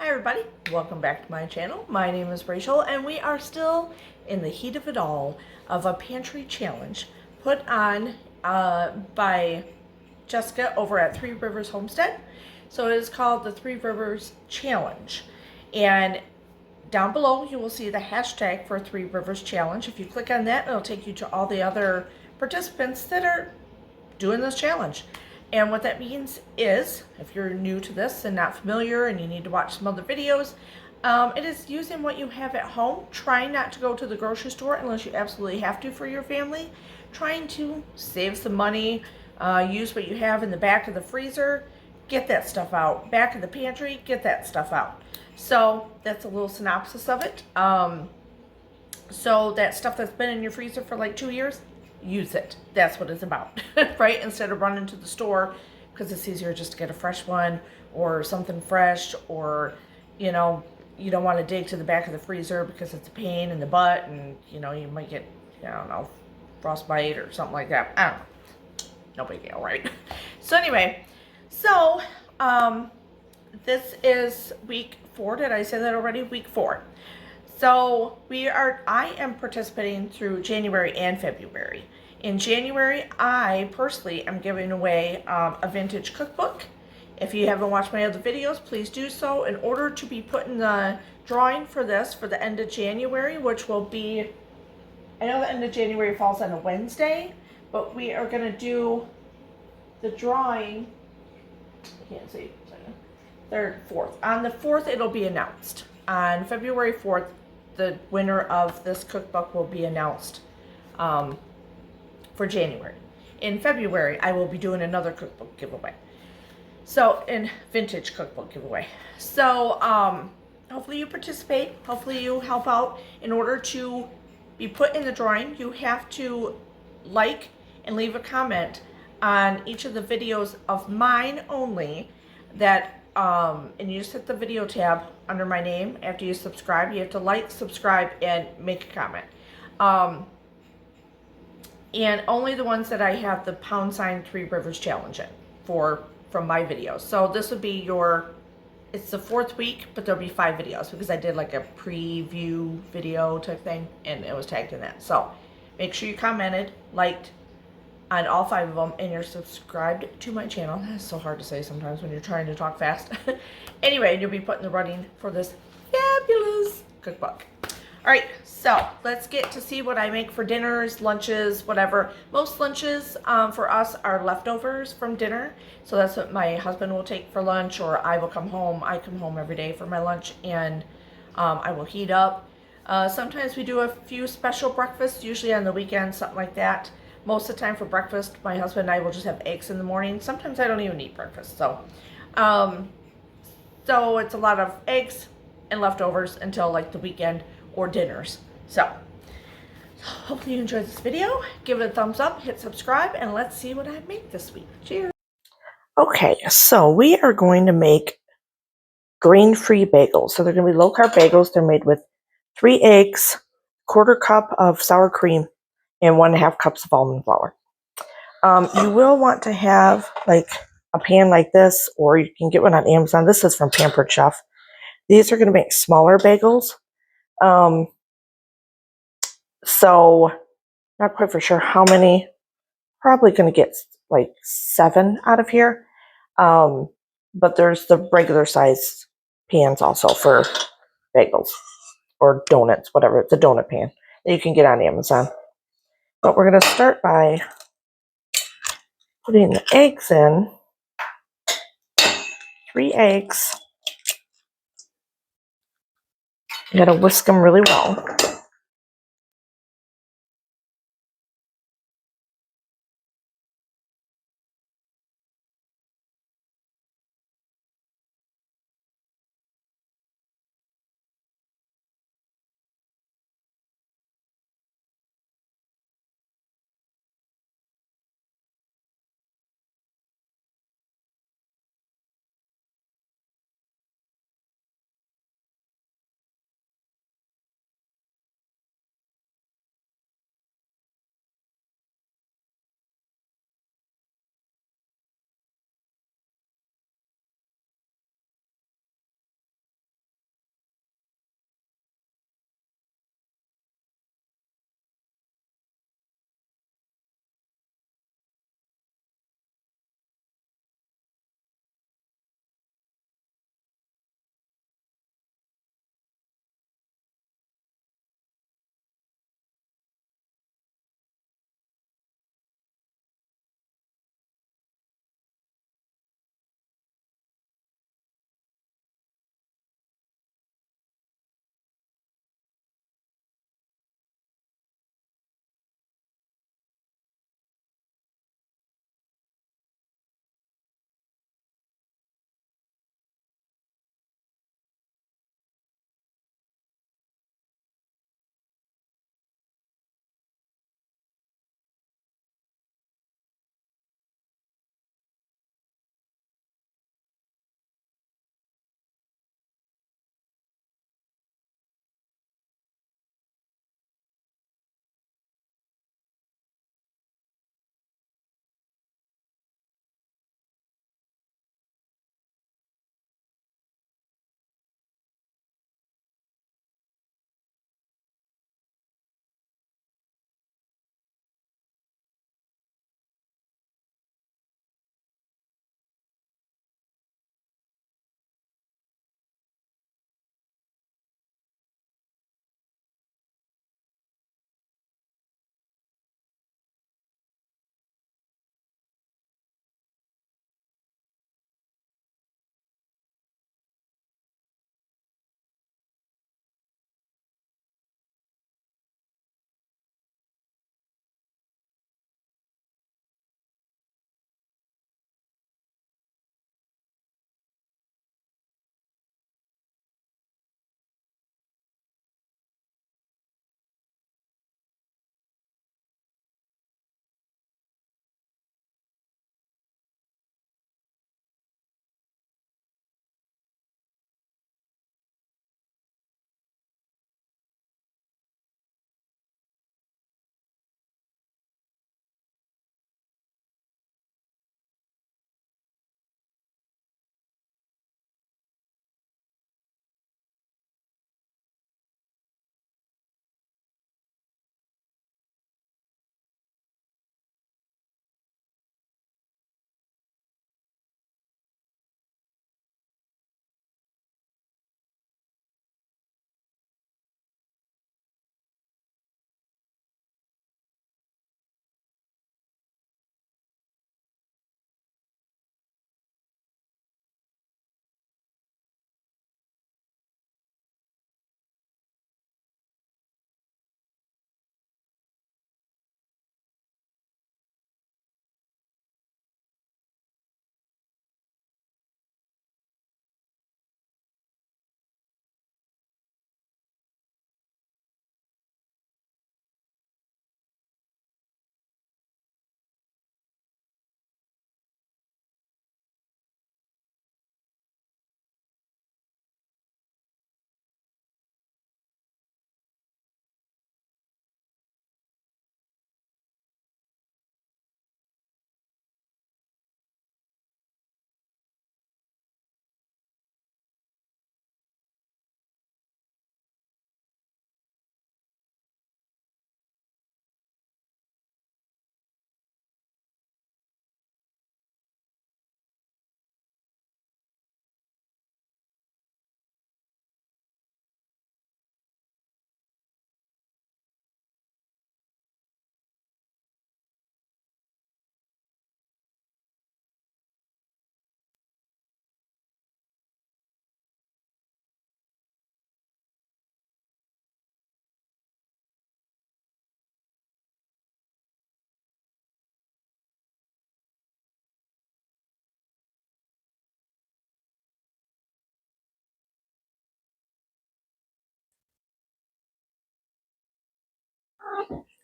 everybody, welcome back to my channel. My name is Rachel and we are still in the heat of it all of a pantry challenge put on by Jessica over at Three Rivers Homestead. So it is called the Three Rivers Challenge, and down below you will see the hashtag for Three Rivers Challenge. If you click on that, it'll take you to all the other participants that are doing this challenge. And what that means is, if you're new to this and not familiar and you need to watch some other videos, it is using what you have at home, trying not to go to the grocery store unless you absolutely have to for your family, trying to save some money, use what you have in the back of the freezer, get that stuff out, back of the pantry, get that stuff out. So that's a little synopsis of it. So that stuff that's been in your freezer for like 2 years, use it. That's what it's about, right? Instead of running to the store, because it's easier just to get a fresh one or something fresh, or you know, you don't want to dig to the back of the freezer because it's a pain in the butt, and you know, you might get, I don't know, frostbite or something like that. I don't know. No big deal, right? So anyway, so this is week 4. Did I say that already? Week 4. So I am participating through January and February. In January, I personally am giving away a vintage cookbook. If you haven't watched my other videos, please do so. In order to be put in the drawing for this for the end of January, which will be, I know the end of January falls on a Wednesday, but we are going to do the drawing, I can't see, 3rd, 4th. On the 4th, it'll be announced. On February 4th, the winner of this cookbook will be announced for January. In February, I will be doing another cookbook giveaway. So, in vintage cookbook giveaway. So, hopefully you participate. Hopefully you help out. In order to be put in the drawing, you have to like and leave a comment on each of the videos of mine only that and you just hit the video tab under my name. After you subscribe, you have to like, subscribe, and make a comment. And only the ones that I have the # Three Rivers Challenge in from my videos. So this would be it's the 4th week, but there'll be 5 videos because I did like a preview video type thing and it was tagged in that. So make sure you commented, liked on all 5 of them, and you're subscribed to my channel. That's so hard to say sometimes when you're trying to talk fast. Anyway, you'll be put in the running for this fabulous cookbook. All right, so let's get to see what I make for dinners, lunches, whatever. Most lunches for us are leftovers from dinner. So that's what my husband will take for lunch, or I will come home. I come home every day for my lunch, and I will heat up. Sometimes we do a few special breakfasts, usually on the weekend, something like that. Most of the time for breakfast, my husband and I will just have eggs in the morning. Sometimes I don't even eat breakfast. So it's a lot of eggs and leftovers until like the weekend or dinners. So hopefully you enjoyed this video. Give it a thumbs up, hit subscribe, and let's see what I make this week. Cheers. Okay, so we are going to make grain-free bagels. So they're going to be low-carb bagels. They're made with 3 eggs, 1/4 cup of sour cream, and 1.5 cups of almond flour. You will want to have like a pan like this, or you can get one on Amazon. This is from Pampered Chef. These are going to make smaller bagels. So not quite for sure how many. Probably going to get like 7 out of here. But there's the regular size pans also for bagels or donuts, whatever. It's a donut pan that you can get on Amazon. But we're going to start by putting the eggs in. 3 eggs. You got to whisk them really well.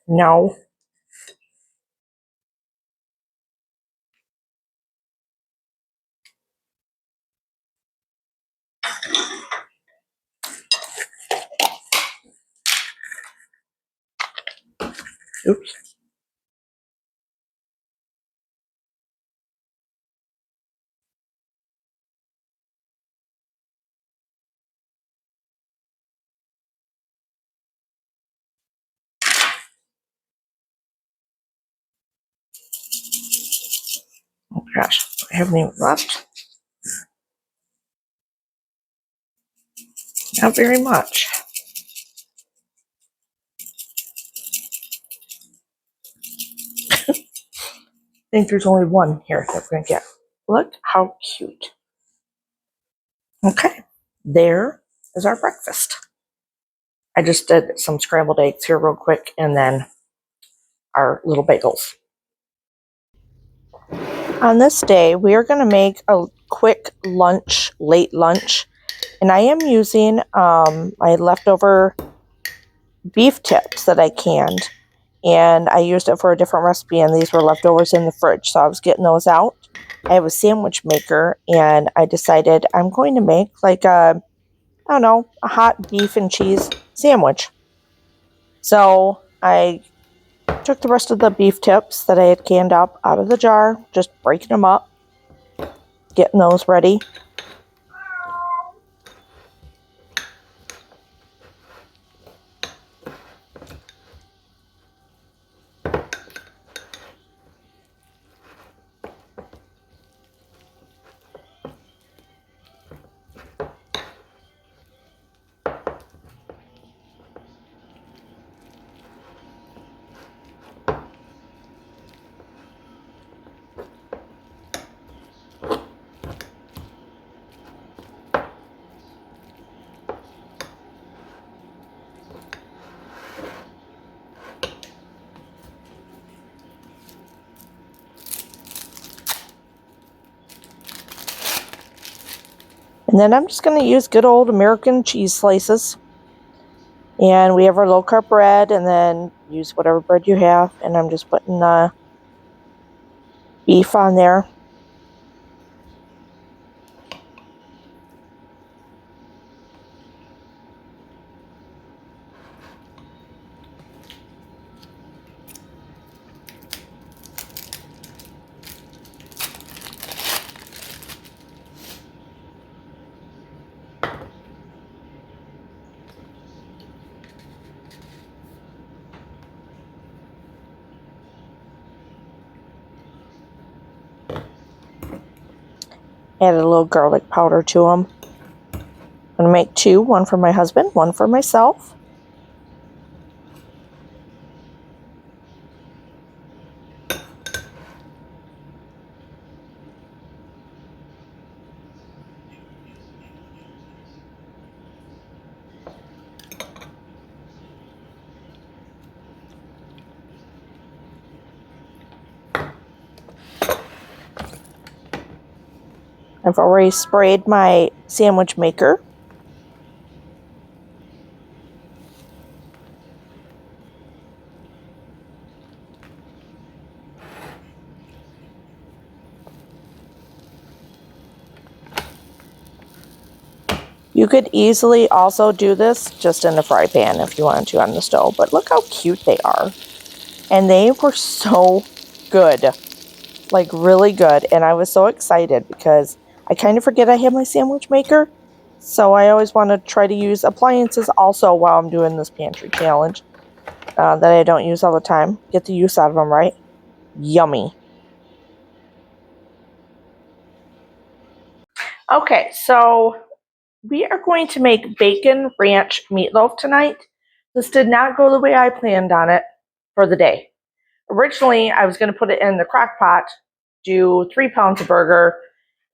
No. Oops. Oh gosh, I haven't even left. Not very much. I think there's only one here that we're gonna get. Look how cute. Okay, there is our breakfast. I just did some scrambled eggs here real quick and then our little bagels. On this day, we are going to make a quick lunch, late lunch, and I am using my leftover beef tips that I canned, and I used it for a different recipe, and these were leftovers in the fridge, so I was getting those out. I have a sandwich maker, and I decided I'm going to make like a, I don't know, a hot beef and cheese sandwich. So I took the rest of the beef tips that I had canned up out of the jar, just breaking them up, getting those ready. And then I'm just going to use good old American cheese slices. And we have our low-carb bread, and then use whatever bread you have. And I'm just putting beef on there. Added a little garlic powder to them. I'm going to make two, one for my husband, one for myself. I've already sprayed my sandwich maker. You could easily also do this just in a fry pan if you wanted to on the stove, but look how cute they are. And they were so good, like really good. And I was so excited because I kind of forget I have my sandwich maker. So I always want to try to use appliances also while I'm doing this pantry challenge that I don't use all the time. Get the use out of them, right? Yummy. Okay, so we are going to make bacon ranch meatloaf tonight. This did not go the way I planned on it for the day. Originally, I was going to put it in the crock pot, do 3 pounds of burger,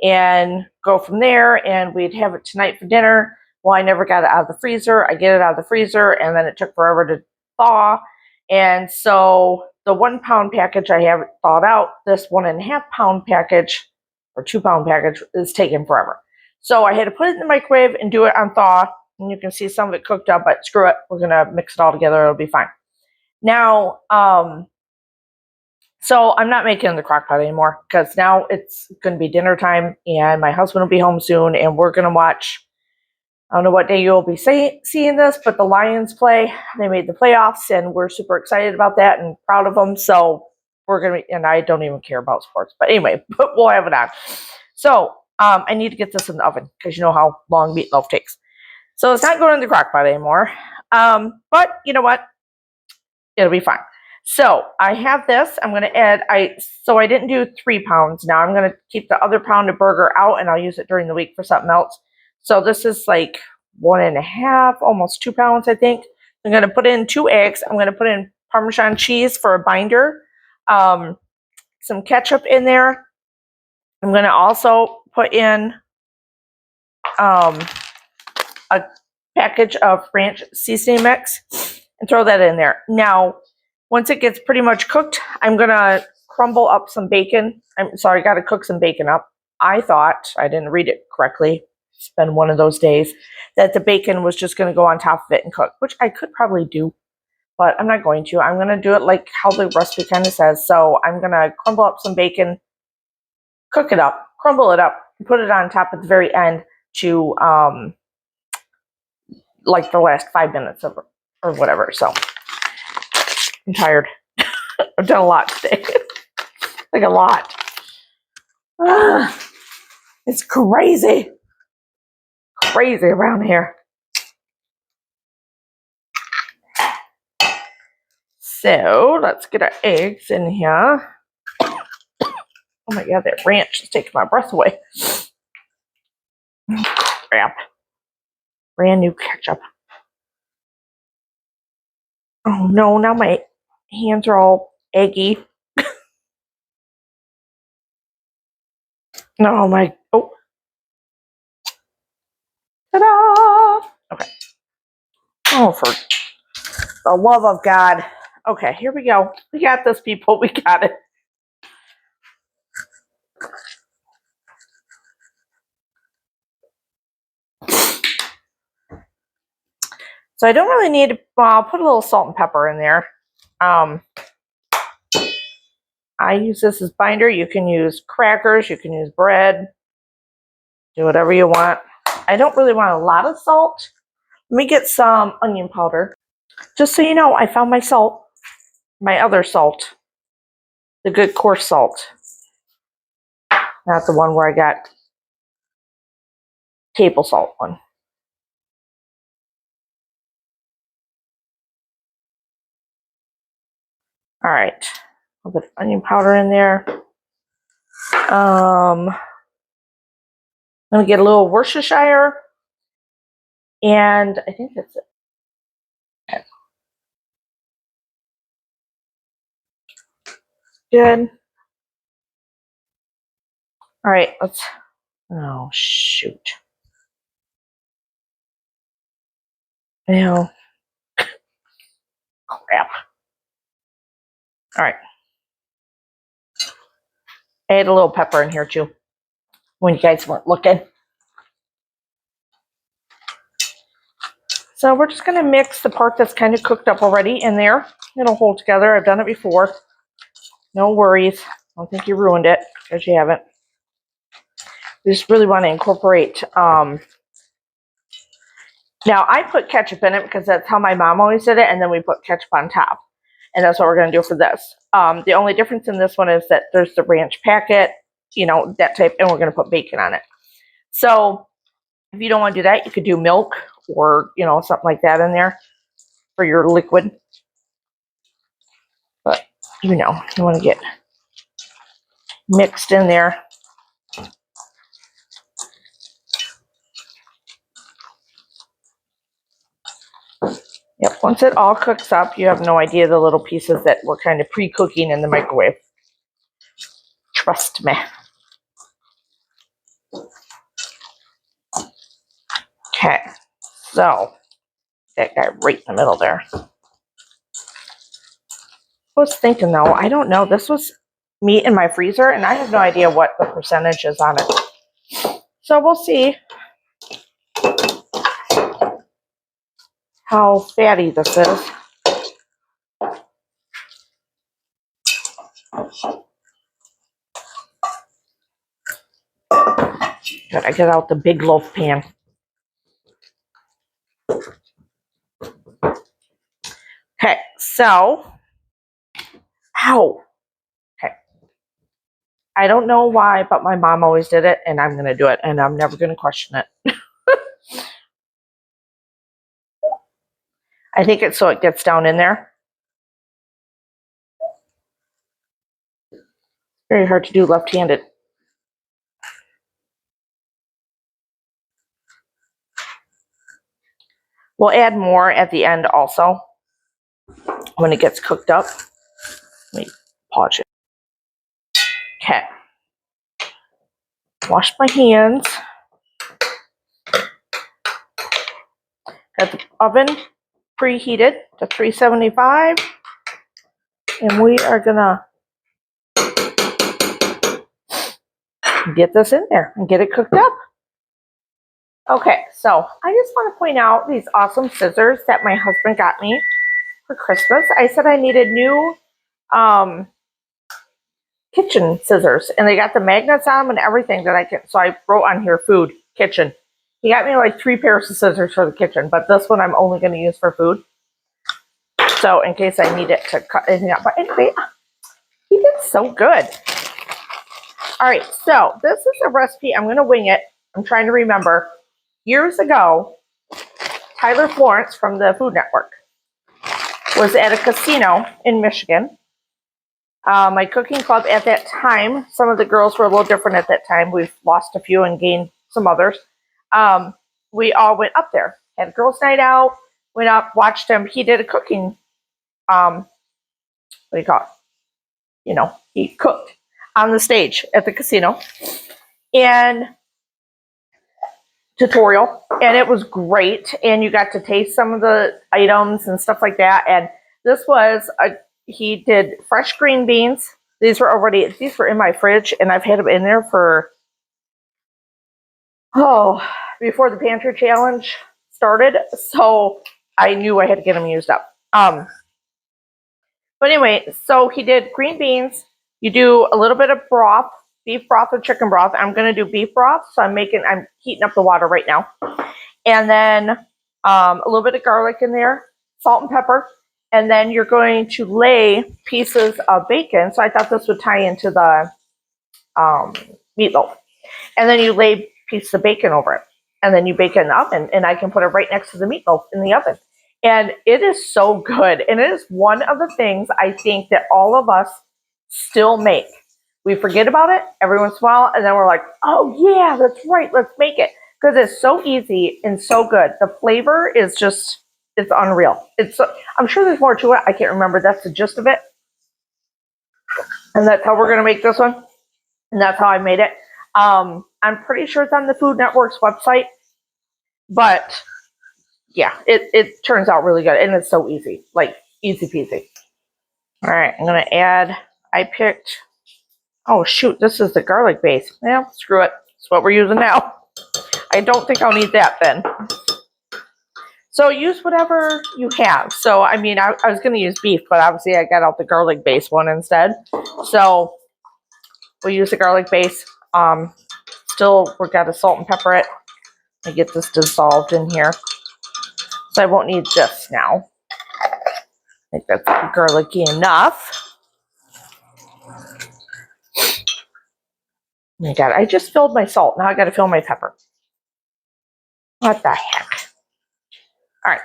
and go from there, and we'd have it tonight for dinner. Well, I never got it out of the freezer. I get it out of the freezer, and then it took forever to thaw. And so the 1 pound package I have thawed out. This 1.5 pound package or 2 pound package is taking forever. So I had to put it in the microwave and do it on thaw. And you can see some of it cooked up, but screw it. We're going to mix it all together. It'll be fine. Now, so I'm not making the crock pot anymore because now it's going to be dinner time and my husband will be home soon and we're going to watch. I don't know what day you'll be seeing this, but the Lions play. They made the playoffs and we're super excited about that and proud of them. So we're going to, and I don't even care about sports, but anyway, but we'll have it on. So I need to get this in the oven because you know how long meatloaf takes. So it's not going in the crock pot anymore. But you know what? It'll be fine. So I have this. I'm going to add, so I didn't do 3 pounds. Now I'm going to keep the other pound of burger out and I'll use it during the week for something else. So this is like 1.5, almost 2 pounds, I think. I'm going to put in 2 eggs. I'm going to put in Parmesan cheese for a binder. Some ketchup in there. I'm going to also put in a package of ranch seasoning mix and throw that in there. Now, once it gets pretty much cooked, I'm going to crumble up some bacon. I'm sorry, I got to cook some bacon up. I thought, I didn't read it correctly, it's been one of those days, that the bacon was just going to go on top of it and cook, which I could probably do, but I'm not going to. I'm going to do it like how the recipe kind of says. So I'm going to crumble up some bacon, cook it up, crumble it up, and put it on top at the very end to like the last 5 minutes of or whatever. So I'm tired. I've done a lot today. Like a lot. It's crazy. Crazy around here. So let's get our eggs in here. Oh my god, that ranch is taking my breath away. Crap. Brand new ketchup. Oh no, now my hands are all eggy. No, my, oh. Ta-da! Okay. Oh, for the love of God. Okay, here we go. We got this, people. We got it. So I don't really need, I'll put a little salt and pepper in there. I use this as binder. You can use crackers. You can use bread. Do whatever you want. I don't really want a lot of salt. Let me get some onion powder. Just so you know, I found my salt. My other salt. The good coarse salt. Not the one where I got table salt one. All right. I'll put onion powder in there. I'm going to get a little Worcestershire. And I think that's it. Okay. Good. All right, let's, oh, shoot. Now, crap. All right. Add a little pepper in here too, when you guys weren't looking. So we're just going to mix the part that's kind of cooked up already in there. It'll hold together. I've done it before. No worries. I don't think you ruined it, because you haven't. We just really want to incorporate. Now, I put ketchup in it because that's how my mom always did it, and then we put ketchup on top. And that's what we're going to do for this. The only difference in this one is that there's the ranch packet, you know, that type, and we're going to put bacon on it. So if you don't want to do that, you could do milk or, you know, something like that in there for your liquid. But, you know, you want to get mixed in there. Yep, once it all cooks up, you have no idea the little pieces that were kind of pre-cooking in the microwave. Trust me. Okay, so that guy right in the middle there. I was thinking though, I don't know, this was meat in my freezer and I have no idea what the percentage is on it. So we'll see how fatty this is. Good, I get out the big loaf pan. Okay, so, ow. Okay. I don't know why, but my mom always did it, and I'm going to do it, and I'm never going to question it. I think it's so it gets down in there. Very hard to do left-handed. We'll add more at the end also when it gets cooked up. Let me pause it. Okay. Wash my hands. Got the oven preheated to 375. And we are going to get this in there and get it cooked up. Okay, so I just want to point out these awesome scissors that my husband got me for Christmas. I said I needed new kitchen scissors, and they got the magnets on them and everything that I can. So I wrote on here food, kitchen. He got me like 3 pairs of scissors for the kitchen, but this one I'm only going to use for food. So in case I need it to cut anything up. But anyway, he did so good. All right, so this is a recipe. I'm going to wing it. I'm trying to remember. Years ago, Tyler Florence from the Food Network was at a casino in Michigan. My cooking club at that time, some of the girls were a little different at that time. We've lost a few and gained some others. We all went up there, had a girls' night out, went up, watched him. He did a cooking, what do you call it? You know, he cooked on the stage at the casino. And tutorial, and it was great, and you got to taste some of the items and stuff like that. And this was he did fresh green beans. These were in my fridge, and I've had them in there for before the pantry challenge started, so I knew I had to get them used up. But anyway, so he did green beans. You do a little bit of broth, beef broth or chicken broth. I'm going to do beef broth, so I'm heating up the water right now. And then a little bit of garlic in there, salt and pepper. And then you're going to lay pieces of bacon. So I thought this would tie into the meatloaf. And then you lay pieces of bacon over it. And then you bake it in the oven. And I can put it right next to the meatloaf in the oven. And it is so good. And it is one of the things I think that all of us still make. We forget about it every once in a while, and then we're like, oh yeah, that's right, let's make it. Because it's so easy and so good. The flavor is just, it's unreal. I'm sure there's more to it. I can't remember. That's the gist of it. And that's how we're going to make this one. And that's how I made it. I'm pretty sure it's on the Food Network's website. But yeah, it turns out really good. And it's so easy. Like, easy peasy. All right, I'm going to add, oh shoot, this is the garlic base. Yeah, screw it. That's what we're using now. I don't think I'll need that then. So use whatever you have. So, I mean, I was going to use beef, but obviously I got out the garlic base one instead. So we'll use the garlic base. Still, we've got to salt and pepper it. I get this dissolved in here. So I won't need this now. I think that's garlicky enough. Oh my God, I just filled my salt. Now I got to fill my pepper. What the heck? All right.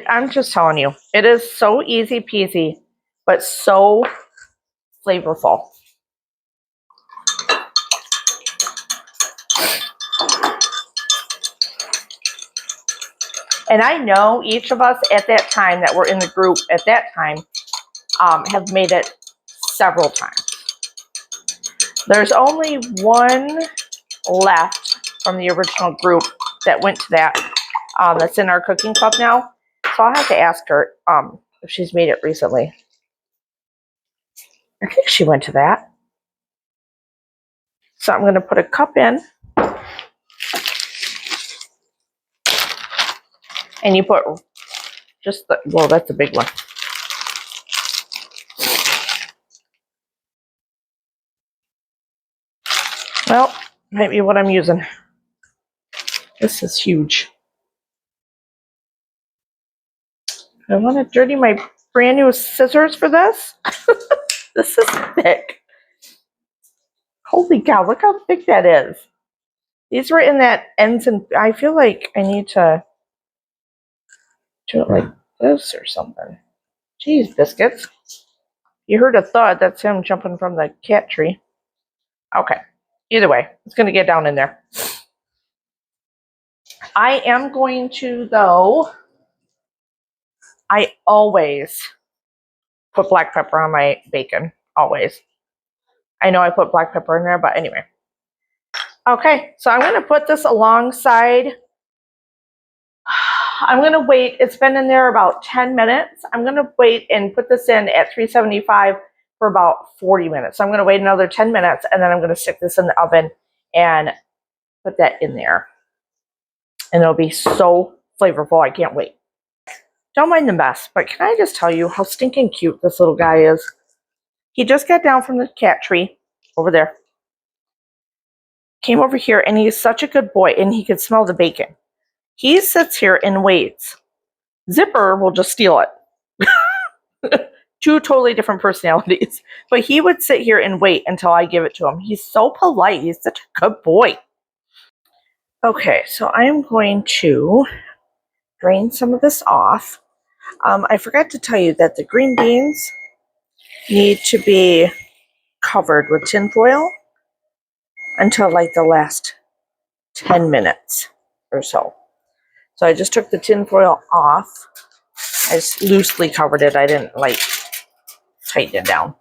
I'm just telling you, it is so easy peasy, but so flavorful. And I know each of us at that time that were in the group at that time have made it several times. There's only one left from the original group that went to that that's in our cooking club now. So I'll have to ask her if she's made it recently. I think she went to that. So I'm going to put a cup in. And you put just well, that's a big one. Well, might be what I'm using. This is huge. I want to dirty my brand new scissors for this. This is thick. Holy cow, look how thick that is. These were in that ends, and I feel like I need to do it like this or something. Jeez, biscuits. You heard a thud. That's him jumping from the cat tree. Okay. Either way, it's going to get down in there. I am going to, though, I always put black pepper on my bacon. Always. I know I put black pepper in there, but anyway. Okay, so I'm going to put this alongside. I'm going to wait. It's been in there about 10 minutes. I'm going to wait and put this in at 375 for about 40 minutes. So I'm going to wait another 10 minutes, and then I'm going to stick this in the oven and put that in there. And it'll be so flavorful. I can't wait. Don't mind the mess, but can I just tell you how stinking cute this little guy is? He just got down from the cat tree over there. Came over here, and he's such a good boy, and he could smell the bacon. He sits here and waits. Zipper will just steal it. Two totally different personalities. But he would sit here and wait until I give it to him. He's so polite. He's such a good boy. Okay, so I am going to drain some of this off. I forgot to tell you that the green beans need to be covered with tin foil until like the last 10 minutes or so. So I just took the tin foil off. I just loosely covered it. I didn't like tighten it down.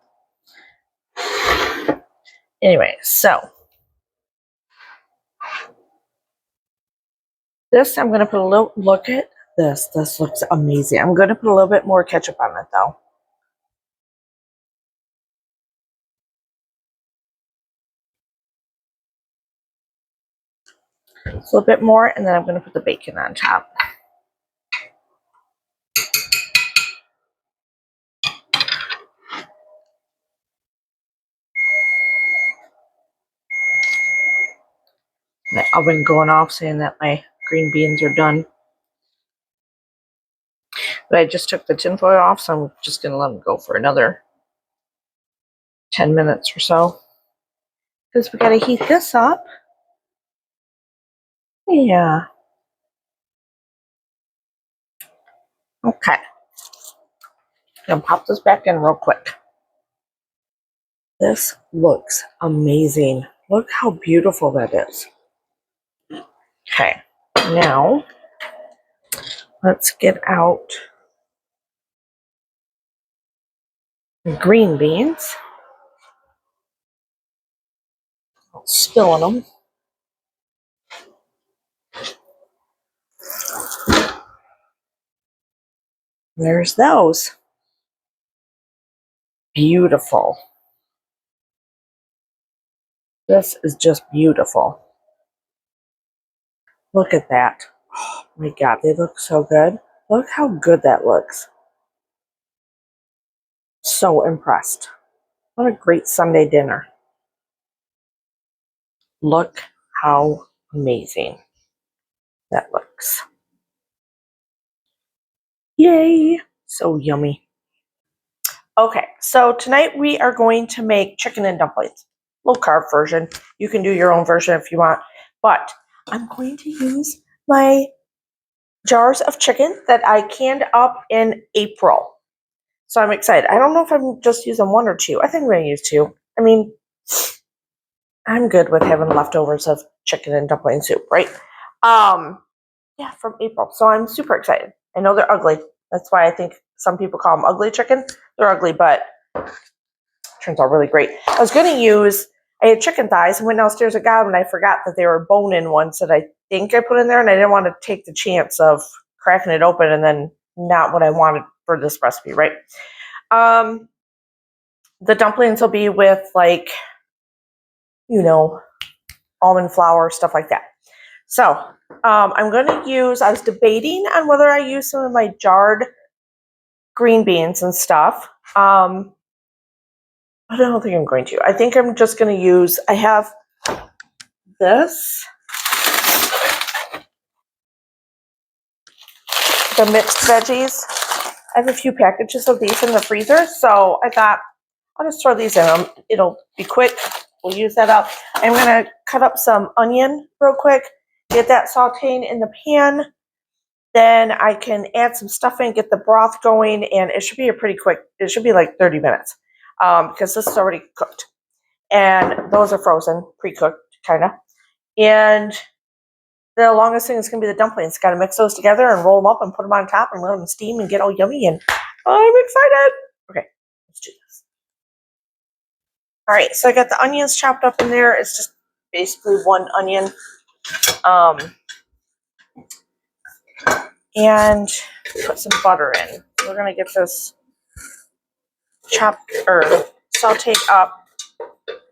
Anyway, so this I'm going to put a little, look at this. This looks amazing. I'm going to put a little bit more ketchup on it though. Just a little bit more, and then I'm going to put the bacon on top. My oven going off saying that my green beans are done. But I just took the tinfoil off, so I'm just going to let them go for another 10 minutes or so. Because we got to heat this up. Yeah. Okay. I'm going to pop this back in real quick. This looks amazing. Look how beautiful that is. Okay. Now, let's get out the green beans. Spilling them. There's those. Beautiful. This is just beautiful. Look at that. Oh my God, they look so good. Look how good that looks. So impressed. What a great Sunday dinner. Look how amazing that looks. Yay! So yummy. Okay, so tonight we are going to make chicken and dumplings. Low carb version. You can do your own version if you want. But I'm going to use my jars of chicken that I canned up in April. So I'm excited. I don't know if I'm just using one or two. I think I'm going to use two. I mean, I'm good with having leftovers of chicken and dumpling soup, right? Yeah, from April. So I'm super excited. I know they're ugly. That's why I think some people call them ugly chicken. They're ugly, but turns out really great. I was going to use, I had chicken thighs and went downstairs and got them, and I forgot that they were bone-in ones that I think I put in there, and I didn't want to take the chance of cracking it open and then not what I wanted for this recipe, right? The dumplings will be with, like, you know, almond flour, stuff like that. So I'm going to use, I was debating on whether I use some of my jarred green beans and stuff. But I don't think I'm going to. I think I'm just going to use, I have this, the mixed veggies. I have a few packages of these in the freezer, so I thought I'll just throw these in. It'll be quick. We'll use that up. I'm going to cut up some onion real quick, get that sauteing in the pan. Then I can add some stuffing, get the broth going, and it should be a pretty quick, it should be like 30 minutes because this is already cooked. And those are frozen, pre-cooked, kind of. And the longest thing is going to be the dumplings. Got to mix those together and roll them up and put them on top and let them steam and get all yummy. And I'm excited. Okay, let's do this. All right, so I got the onions chopped up in there. It's just basically one onion. And put some butter in. We're going to get this chopped or sauteed up.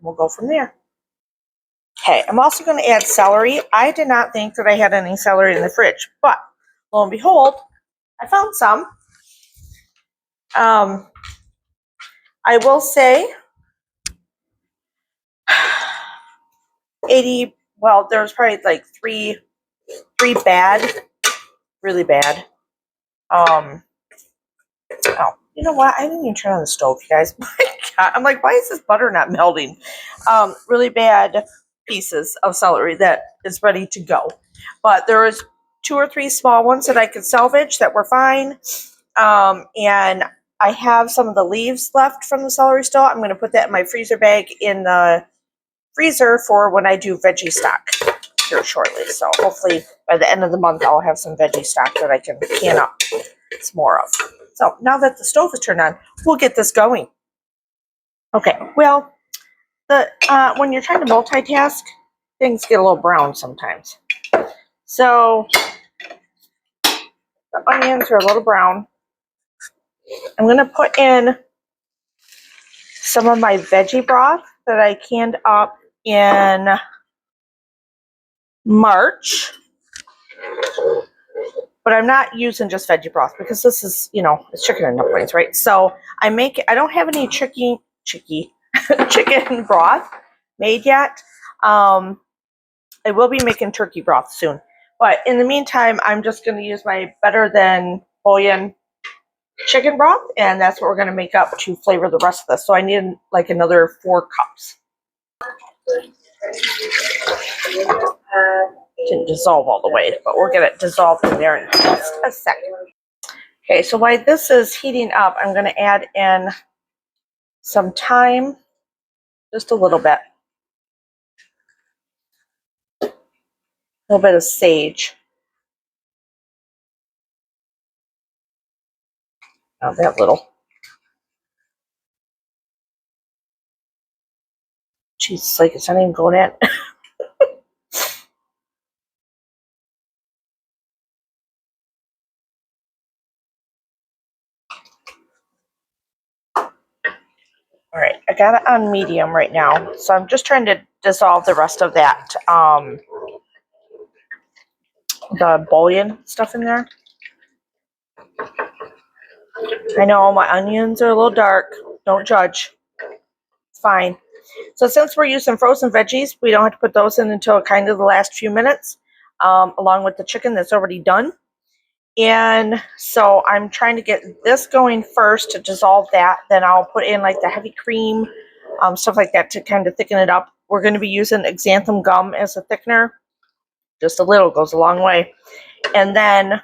We'll go from there. Okay, I'm also going to add celery. I did not think that I had any celery in the fridge, but lo and behold, I found some. I will say 80, well, there was probably like three bad, really bad. Oh, you know what? I didn't even turn on the stove, you guys. My God, I'm like, why is this butter not melting? Really bad pieces of celery that is ready to go. But there was 2 or 3 small ones that I could salvage that were fine. And I have some of the leaves left from the celery still. I'm going to put that in my freezer bag in the freezer for when I do veggie stock here shortly. So hopefully by the end of the month, I'll have some veggie stock that I can can up some more of. So now that the stove is turned on, we'll get this going. Okay, well, when you're trying to multitask, things get a little brown sometimes. So the onions are a little brown. I'm going to put in some of my veggie broth that I canned up in March. But I'm not using just veggie broth because this is, you know, it's chicken and dumplings, right? So I don't have any chicken broth made yet. I will be making turkey broth soon. But in the meantime, I'm just going to use my Better Than Bouillon chicken broth, and that's what we're going to make up to flavor the rest of this. So I need like another 4 cups. Didn't dissolve all the way, but we're going to dissolve in there in just a second. Okay, so while this is heating up, I'm going to add in some thyme, just a little bit. A little bit of sage. Not that little. Jeez, like it's not even going in. All right, I got it on medium right now, so I'm just trying to dissolve the rest of that, the bouillon stuff in there. I know my onions are a little dark. Don't judge. It's fine. So since we're using frozen veggies, we don't have to put those in until kind of the last few minutes, along with the chicken that's already done. And so I'm trying to get this going first to dissolve that. Then I'll put in like the heavy cream, stuff like that to kind of thicken it up. We're going to be using xanthan gum as a thickener. Just a little goes a long way. And then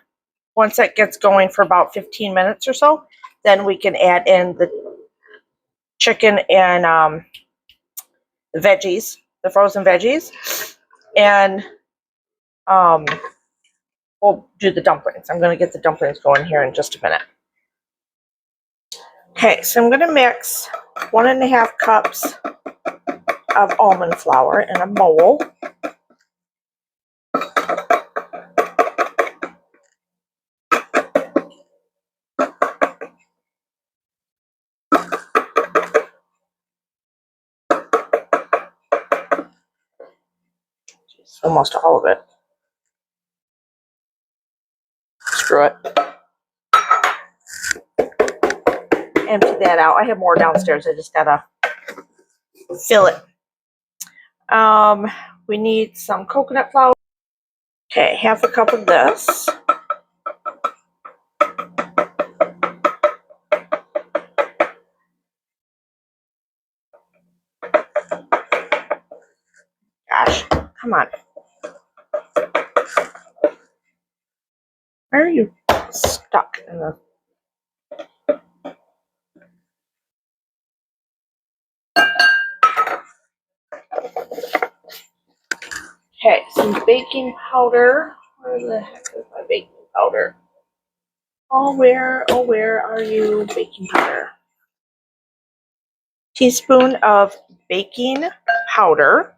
once that gets going for about 15 minutes or so, then we can add in the chicken and the veggies, the frozen veggies. And we'll do the dumplings. I'm going to get the dumplings going here in just a minute. Okay, so I'm going to mix 1.5 cups of almond flour in a bowl. Almost all of it. Screw it. Empty that out. I have more downstairs. I just gotta fill it. We need some coconut flour. Okay, half a cup of this. Gosh, come on. Why are you stuck in the... Okay, some baking powder. Where the heck is my baking powder? Oh, where are you, baking powder? Teaspoon of baking powder.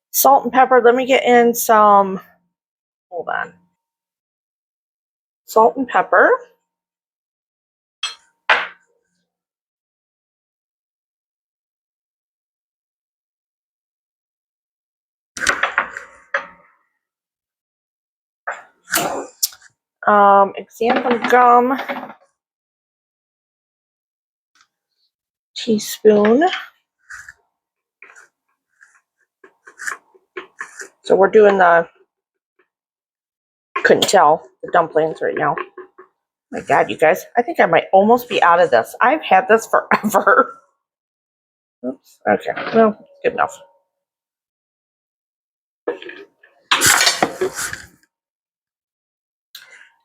Salt and pepper. Let me get in some, hold on. Salt and pepper. Xanthan gum. Teaspoon. So we're doing the, couldn't tell, the dumplings right now. Oh my God, you guys, I think I might almost be out of this. I've had this forever. Oops. Okay, well, good enough.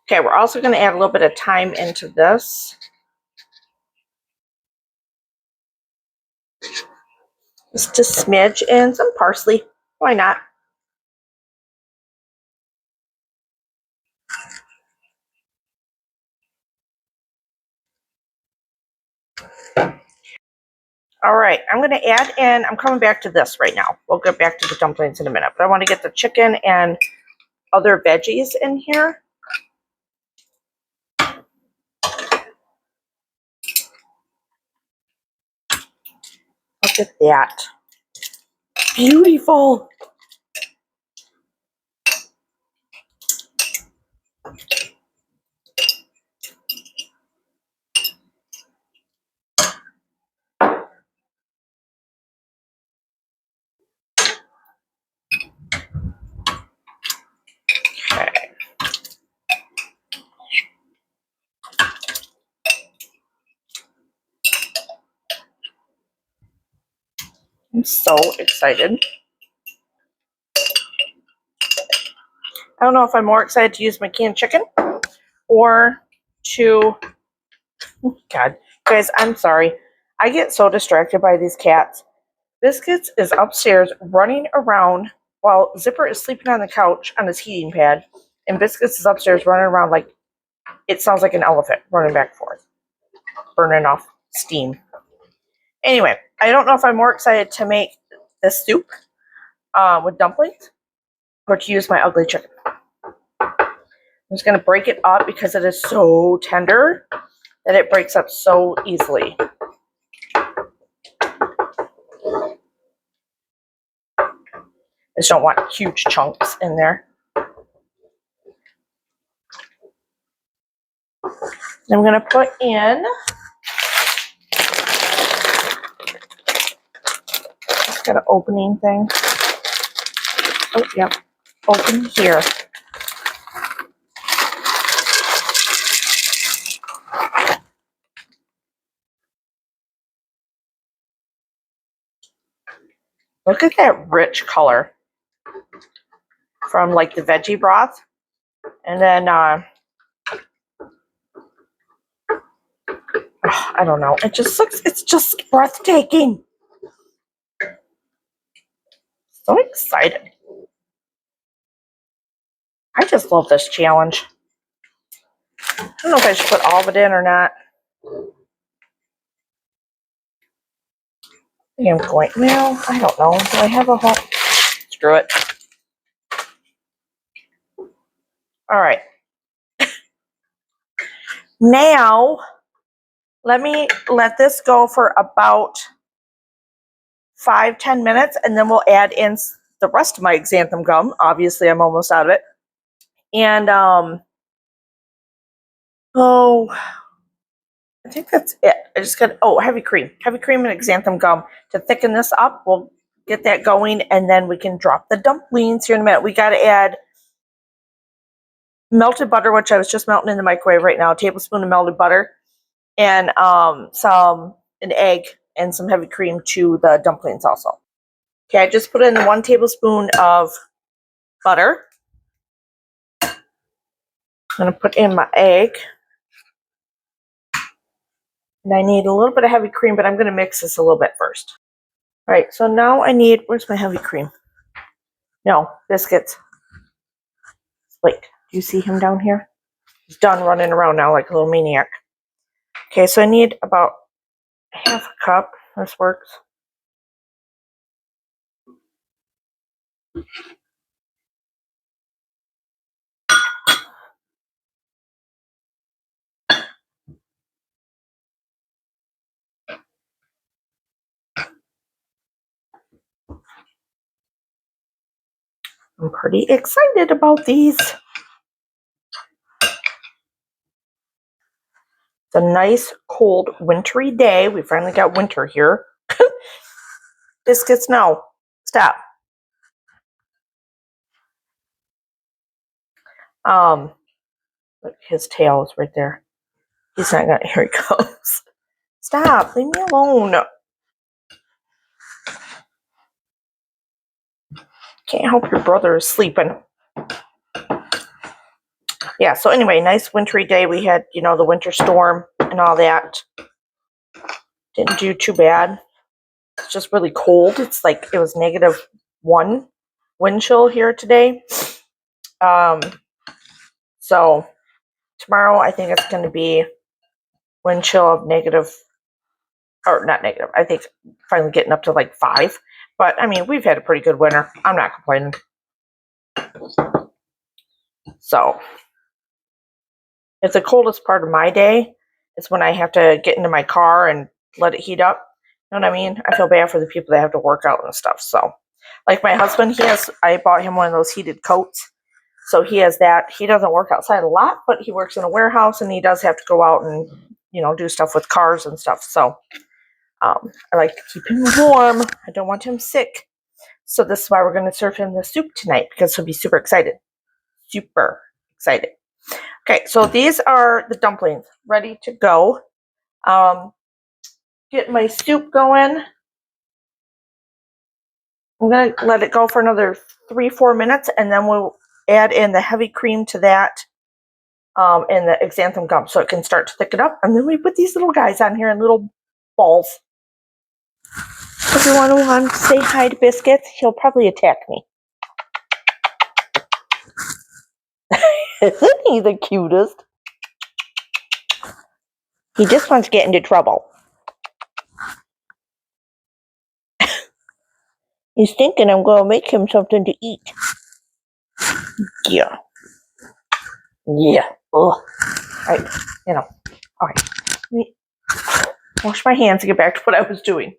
Okay, we're also going to add a little bit of thyme into this. Just a smidge and some parsley. Why not? All right, I'm going to add in, I'm coming back to this right now. We'll get back to the dumplings in a minute, but I want to get the chicken and other veggies in here. Look at that. Beautiful. Okay. I'm so excited. I don't know if I'm more excited to use my canned chicken or to, God, guys, I'm sorry. I get so distracted by these cats. Biscuits is upstairs running around while Zipper is sleeping on the couch on his heating pad, and Biscuits is upstairs running around like, it sounds like an elephant running back and forth, burning off steam. Anyway, I don't know if I'm more excited to make this soup with dumplings or to use my ugly chicken. I'm just going to break it up because it is so tender that it breaks up so easily. I just don't want huge chunks in there. Then I'm going to put in, it's got an opening thing. Oh, yeah, open here. Look at that rich color from like the veggie broth. And then, I don't know, it just looks, it's just breathtaking. So excited. I just love this challenge. I don't know if I should put all of it in or not. I think I'm going, well, I don't know. Do I have a whole, screw it. All right. Now, let me let this go for about 5-10 minutes, and then we'll add in the rest of my xanthan gum. Obviously, I'm almost out of it. And Oh, I think that's it. I just got, oh, heavy cream and xanthan gum to thicken this up. We'll get that going, and then we can drop the dumplings here in a minute. We got to add melted butter, which I was just melting in the microwave right now, a tablespoon of melted butter, and an egg and some heavy cream to the dumplings also. Okay, I just put in 1 tablespoon of butter. I'm going to put in my egg. And I need a little bit of heavy cream, but I'm going to mix this a little bit first. All right, so now I need, where's my heavy cream? No, biscuits. Wait, do you see him down here? He's done running around now like a little maniac. Okay, so I need about half a cup. This works. I'm pretty excited about these. It's a nice, cold, wintry day. We finally got winter here. Biscuits, no. Stop. Look, his tail is right there. He's not gonna, here he goes. Stop, leave me alone. Can't help your brother is sleeping. Yeah, so anyway, nice wintry day. We had, the winter storm and all that. Didn't do too bad. It's just really cold. It's like it was -1 wind chill here today. So tomorrow I think it's going to be wind chill of negative, or not negative. I think finally getting up to like 5. But I mean, we've had a pretty good winter. I'm not complaining. So it's the coldest part of my day. It's when I have to get into my car and let it heat up. You know what I mean? I feel bad for the people that have to work out and stuff. So, like my husband, I bought him one of those heated coats. So he has that. He doesn't work outside a lot, but he works in a warehouse and he does have to go out and, do stuff with cars and stuff. So I like to keep him warm. I don't want him sick. So this is why we're going to serve him the soup tonight, because he'll be super excited. Super excited. Okay, so these are the dumplings ready to go. Get my soup going. I'm going to let it go for another 3-4 minutes, and then we'll add in the heavy cream to that and the xanthan gum so it can start to thicken up. And then we put these little guys on here in little balls. If you want to say hi to Biscuits, he'll probably attack me. Isn't he the cutest? He just wants to get into trouble. He's thinking I'm going to make him something to eat. Yeah. Yeah. Ugh. All right. All right. Let me wash my hands and get back to what I was doing.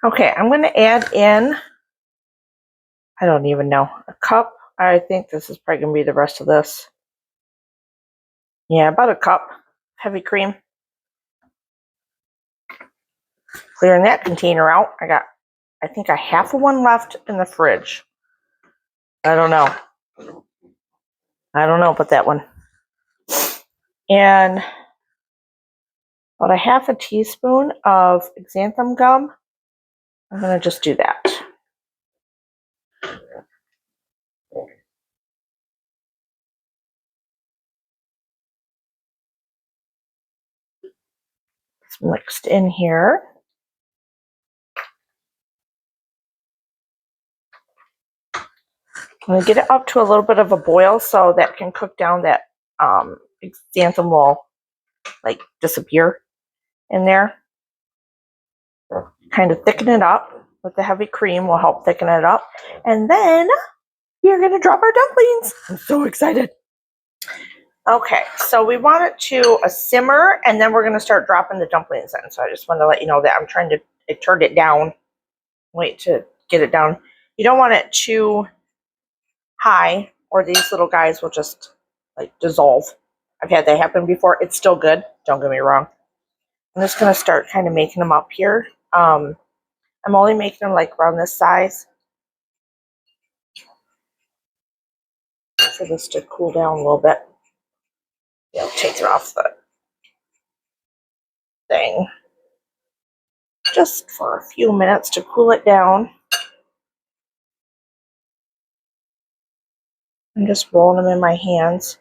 Okay, I'm going to add in, I don't even know, a cup. I think this is probably going to be the rest of this. Yeah, about a cup. Heavy cream. Clearing that container out. I think I have one left in the fridge. I don't know about that one. And about a half a teaspoon of xanthan gum. I'm going to just do that. It's mixed in here. I'm going to get it up to a little bit of a boil so that can cook down. That xanthan will like disappear in there. Kind of thicken it up with the heavy cream will help thicken it up. And then we're going to drop our dumplings. I'm so excited. Okay, so we want it to simmer, and then we're going to start dropping the dumplings in. So I just want to let you know that I'm trying to turn it down. Wait to get it down. You don't want it too high, or these little guys will just like dissolve. I've had that happen before. It's still good. Don't get me wrong. I'm just going to start kind of making them up here. I'm only making them like around this size for this to cool down a little bit. Yeah, take it off the thing just for a few minutes to cool it down. I'm just rolling them in my hands.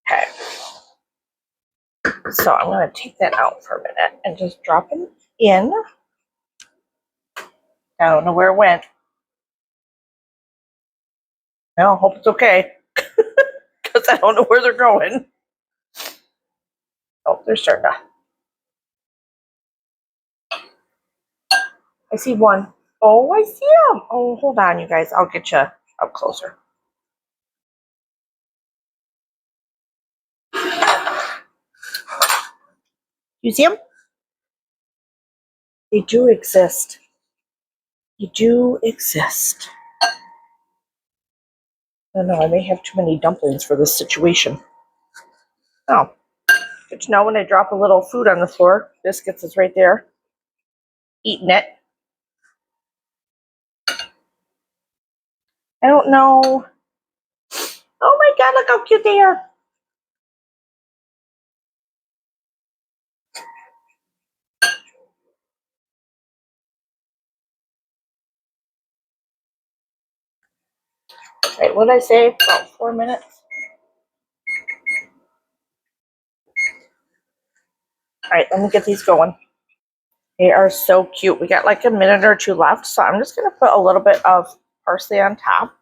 Okay. So I'm going to take that out for a minute and just drop it in. I don't know where it went. I hope it's okay because I don't know where they're going. Oh, they're starting to. I see one. Oh, I see him. Oh, hold on, you guys. I'll get you up closer. You see them? They do exist. They do exist. I don't know. I may have too many dumplings for this situation. Oh, good to know when I drop a little food on the floor. Biscuits is right there. Eating it. I don't know. Oh my God, look how cute they are. All right, what did I say? About 4 minutes? All right, let me get these going. They are so cute. We got like a minute or two left, so I'm just going to put a little bit of parsley on top.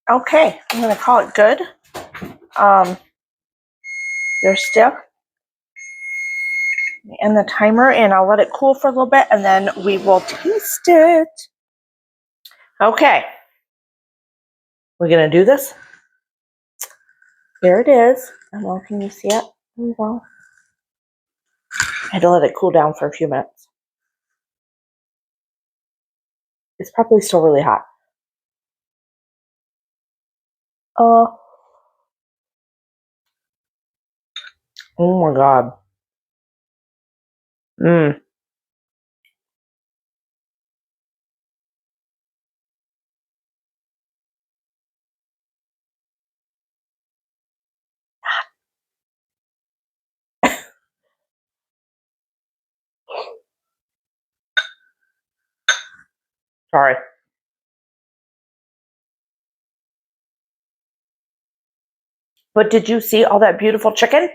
Okay, I'm going to call it good. They're stiff. End the timer, and I'll let it cool for a little bit, and then we will taste it. Okay. We're going to do this. There it is. Well, can you see it? Well, I had to let it cool down for a few minutes. It's probably still really hot. Oh my God. Sorry. But did you see all that beautiful chicken?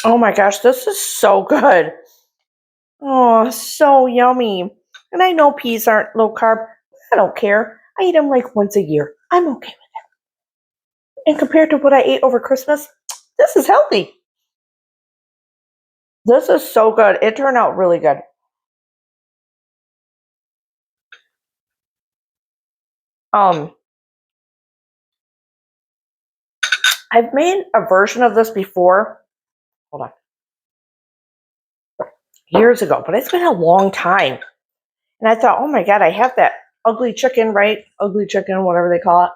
Oh my gosh, this is so good. Oh, so yummy. And I know peas aren't low carb. I don't care. I eat them like once a year. I'm okay with it. And compared to what I ate over Christmas, this is healthy. This is so good. It turned out really good. I've made a version of this before. Hold on. Years ago, but it's been a long time. And I thought, oh my God, I have that ugly chicken, right? Ugly chicken, whatever they call it.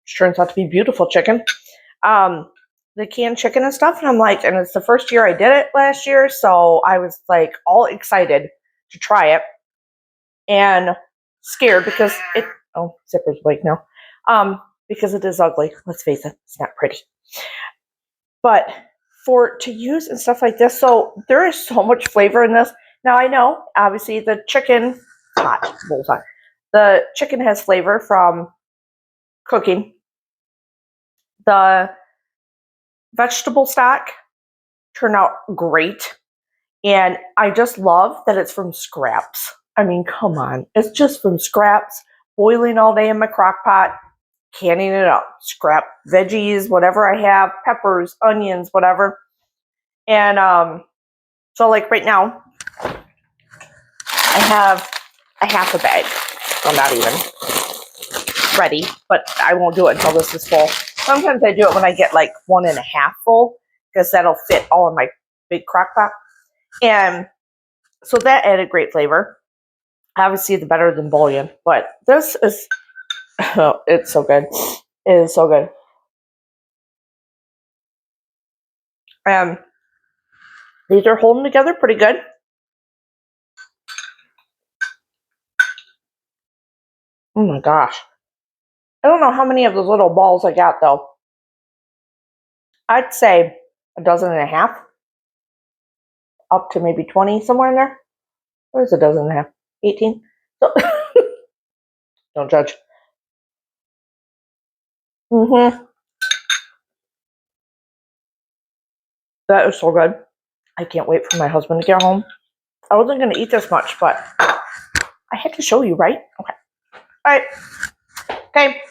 Which turns out to be beautiful chicken. The canned chicken and stuff. And I'm like, and it's the first year I did it last year. So I was like all excited to try it and scared because Zipper's awake now. Because it is ugly. Let's face it, it's not pretty. But to use and stuff like this, so there is so much flavor in this. Now I know, obviously, the chicken, the chicken has flavor from cooking. The vegetable stock turned out great. And I just love that it's from scraps. I mean, come on. It's just from scraps, boiling all day in my crock pot. canning it up. Scrap veggies, whatever I have, peppers, onions, whatever. And so like right now, I have a half a bag. Well, not even ready, but I won't do it until this is full. Sometimes I do it when I get like 1.5 full, because that'll fit all in my big crock pot. And so that added great flavor. Obviously, the better than bouillon, but this is, oh, it's so good. It is so good. And these are holding together pretty good. Oh my gosh. I don't know how many of those little balls I got though. I'd say 12.5, up to maybe 20, somewhere in there. What is 12.5? 18? So don't judge. That is so good. I can't wait for my husband to get home. I wasn't going to eat this much, but I had to show you, right? Okay. All right. Okay.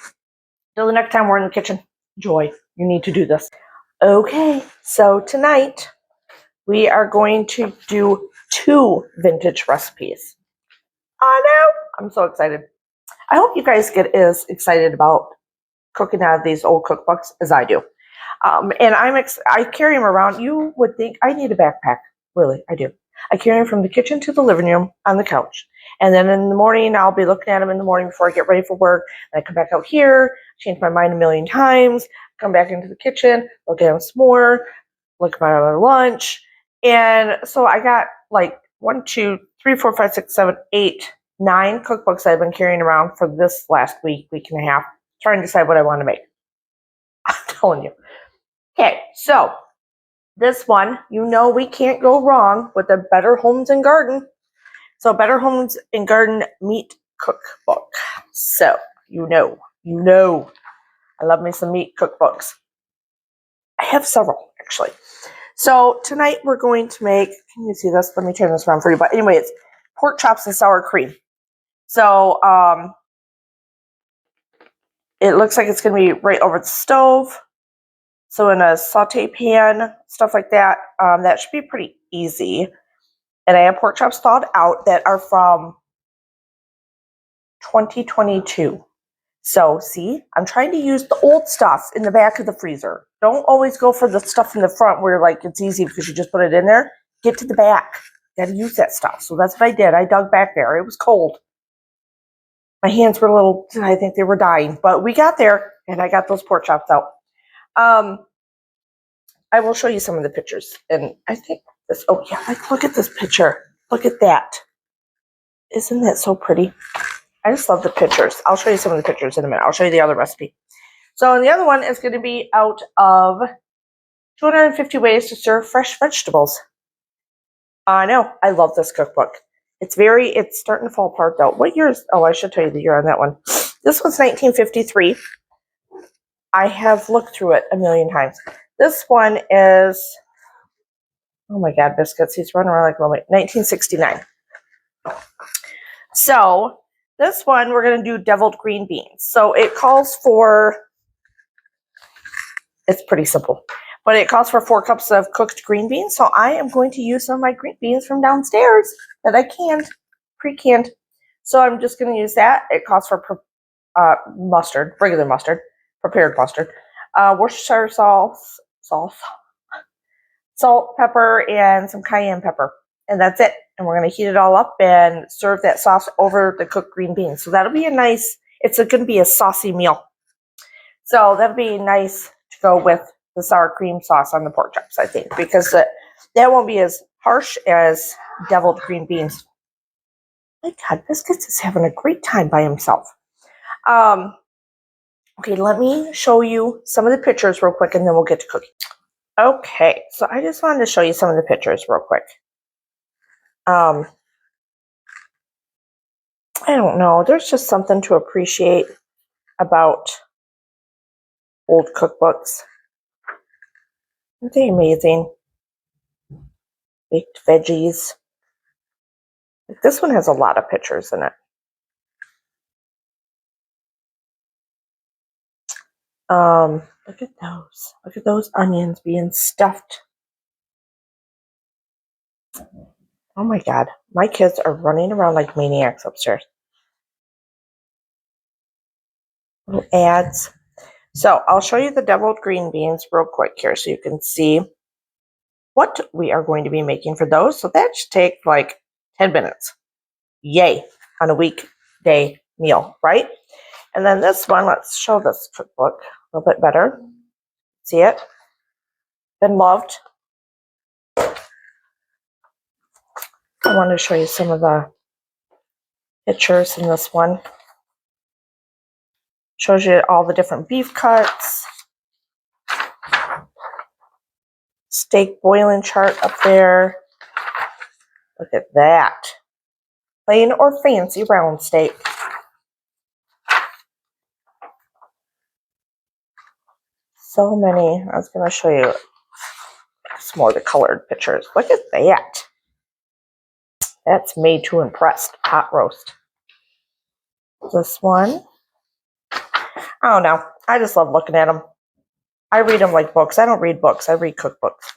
Till the next time we're in the kitchen. Joy, you need to do this. Okay. So tonight we are going to do 2 vintage recipes. I know. I'm so excited. I hope you guys get as excited about cooking out of these old cookbooks as I do. And I carry them around. You would think I need a backpack. Really, I do. I carry them from the kitchen to the living room on the couch. And then in the morning, I'll be looking at them in the morning before I get ready for work. And I come back out here, change my mind a million times, come back into the kitchen, look at them some more, look at my lunch. And so I got like 1, 2, 3, 4, 5, 6, 7, 8, 9 cookbooks I've been carrying around for this last week and a half, trying to decide what I want to make. I'm telling you. Okay, so this one, you know we can't go wrong with the Better Homes and Garden. So Better Homes and Garden meat cookbook. So, you know, I love me some meat cookbooks. I have several, actually. So tonight we're going to make, can you see this? Let me turn this around for you. But anyway, it's pork chops and sour cream. So it looks like it's going to be right over the stove. So in a saute pan, stuff like that, that should be pretty easy. And I have pork chops thawed out that are from 2022. So see, I'm trying to use the old stuff in the back of the freezer. Don't always go for the stuff in the front where like it's easy because you just put it in there. Get to the back. Got to use that stuff. So that's what I did. I dug back there. It was cold. My hands were a little, I think they were dying. But we got there, and I got those pork chops out. I will show you some of the pictures. And I think this, oh yeah, like look at this picture. Look at that. Isn't that so pretty? I just love the pictures. I'll show you some of the pictures in a minute. I'll show you the other recipe. So the other one is going to be out of 250 ways to serve fresh vegetables. I know. I love this cookbook. It's starting to fall apart though. What year is, oh, I should tell you the year on that one. This one's 1953. I have looked through it a million times. This one is, oh my God, biscuits. He's running around like a moment. 1969. So this one, we're going to do deviled green beans. So it calls for, it's pretty simple, but it calls for 4 cups of cooked green beans. So I am going to use some of my green beans from downstairs that I canned, pre-canned. So I'm just going to use that. It calls for mustard, regular mustard, prepared mustard, Worcestershire sauce, salt, pepper, and some cayenne pepper. And that's it. And we're going to heat it all up and serve that sauce over the cooked green beans. So that'll be a nice, it's going to be a saucy meal. So that'll be nice to go with the sour cream sauce on the pork chops, I think, because that won't be as harsh as deviled green beans. My God, Biscuits is having a great time by himself. Okay, let me show you some of the pictures real quick, and then we'll get to cooking. Okay, so I just wanted to show you some of the pictures real quick. I don't know. There's just something to appreciate about old cookbooks. Aren't they amazing? Baked veggies. This one has a lot of pictures in it. Look at those. Look at those onions being stuffed. Oh my God. My kids are running around like maniacs upstairs. Little ads. So I'll show you the deviled green beans real quick here so you can see what we are going to be making for those. So that should take like 10 minutes. Yay, on a weekday meal, right? And then this one, let's show this cookbook a little bit better. See it? Been loved. I want to show you some of the pictures in this one. Shows you all the different beef cuts. Steak boiling chart up there. Look at that. Plain or fancy round steak. So many. I was going to show you some more of the colored pictures. Look at that. That's made to impress. Pot roast. This one. I don't know. I just love looking at them. I read them like books. I don't read books. I read cookbooks.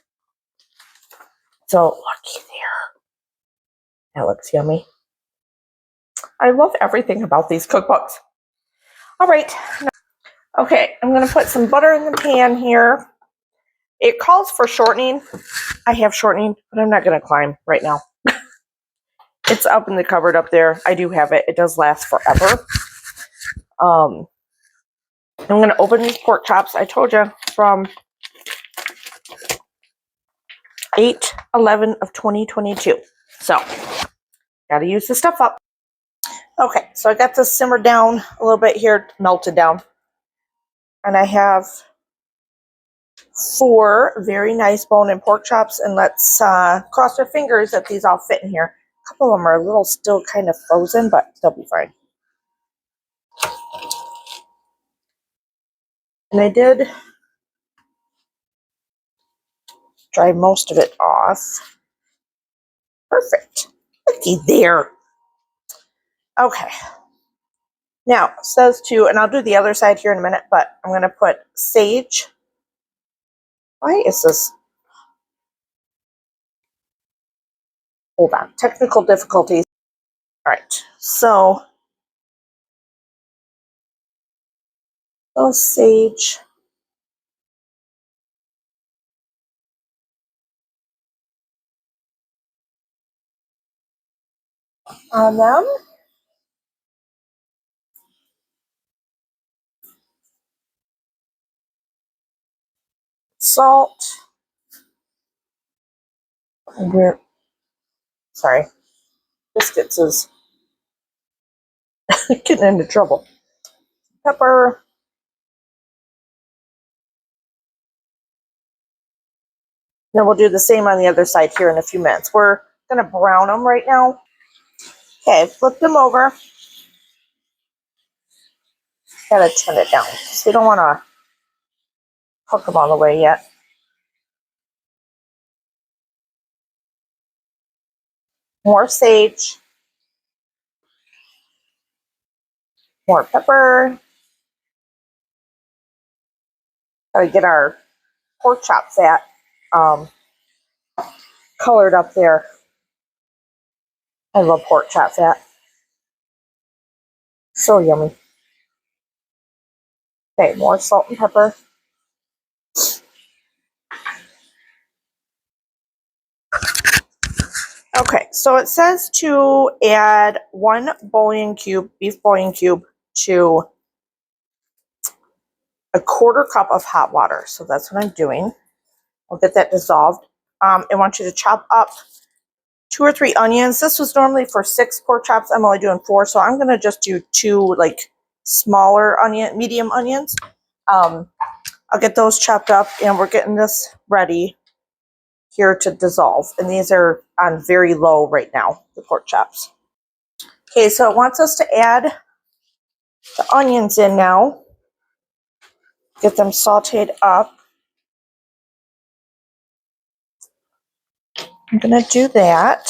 So looky there. That looks yummy. I love everything about these cookbooks. All right. Okay, I'm going to put some butter in the pan here. It calls for shortening. I have shortening, but I'm not going to climb right now. It's up in the cupboard up there. I do have it. It does last forever. I'm going to open these pork chops. I told you from 8/11 of 2022. So, got to use the stuff up. Okay, so I got this simmered down a little bit here, melted down. And I have 4 very nice bone-in pork chops. And let's cross our fingers that these all fit in here. A couple of them are a little still kind of frozen, but they'll be fine. And I did dry most of it off. Perfect. Looky there. Okay. Now, it says to, and I'll do the other side here in a minute, but I'm going to put sage. Why is this? Hold on. Technical difficulties. All right. So, sage. On them. Salt. And we're, sorry. Biscuits is getting into trouble. Pepper. Then we'll do the same on the other side here in a few minutes. We're going to brown them right now. Okay, flip them over. Gotta turn it down. So we don't want to cook them all the way yet. More sage. More pepper. Gotta get our pork chop fat colored up there. I love pork chop fat. So yummy. Okay, more salt and pepper. Okay, so it says to add 1 bouillon cube, beef bouillon cube, to a 1/4 cup of hot water. So that's what I'm doing. I'll get that dissolved. I want you to chop up 2 or 3 onions. This was normally for 6 pork chops. I'm only doing 4, so I'm going to just do 2 like smaller medium onions. I'll get those chopped up, and we're getting this ready here to dissolve. And these are on very low right now, the pork chops. Okay, so it wants us to add the onions in now. Get them sauteed up. I'm going to do that.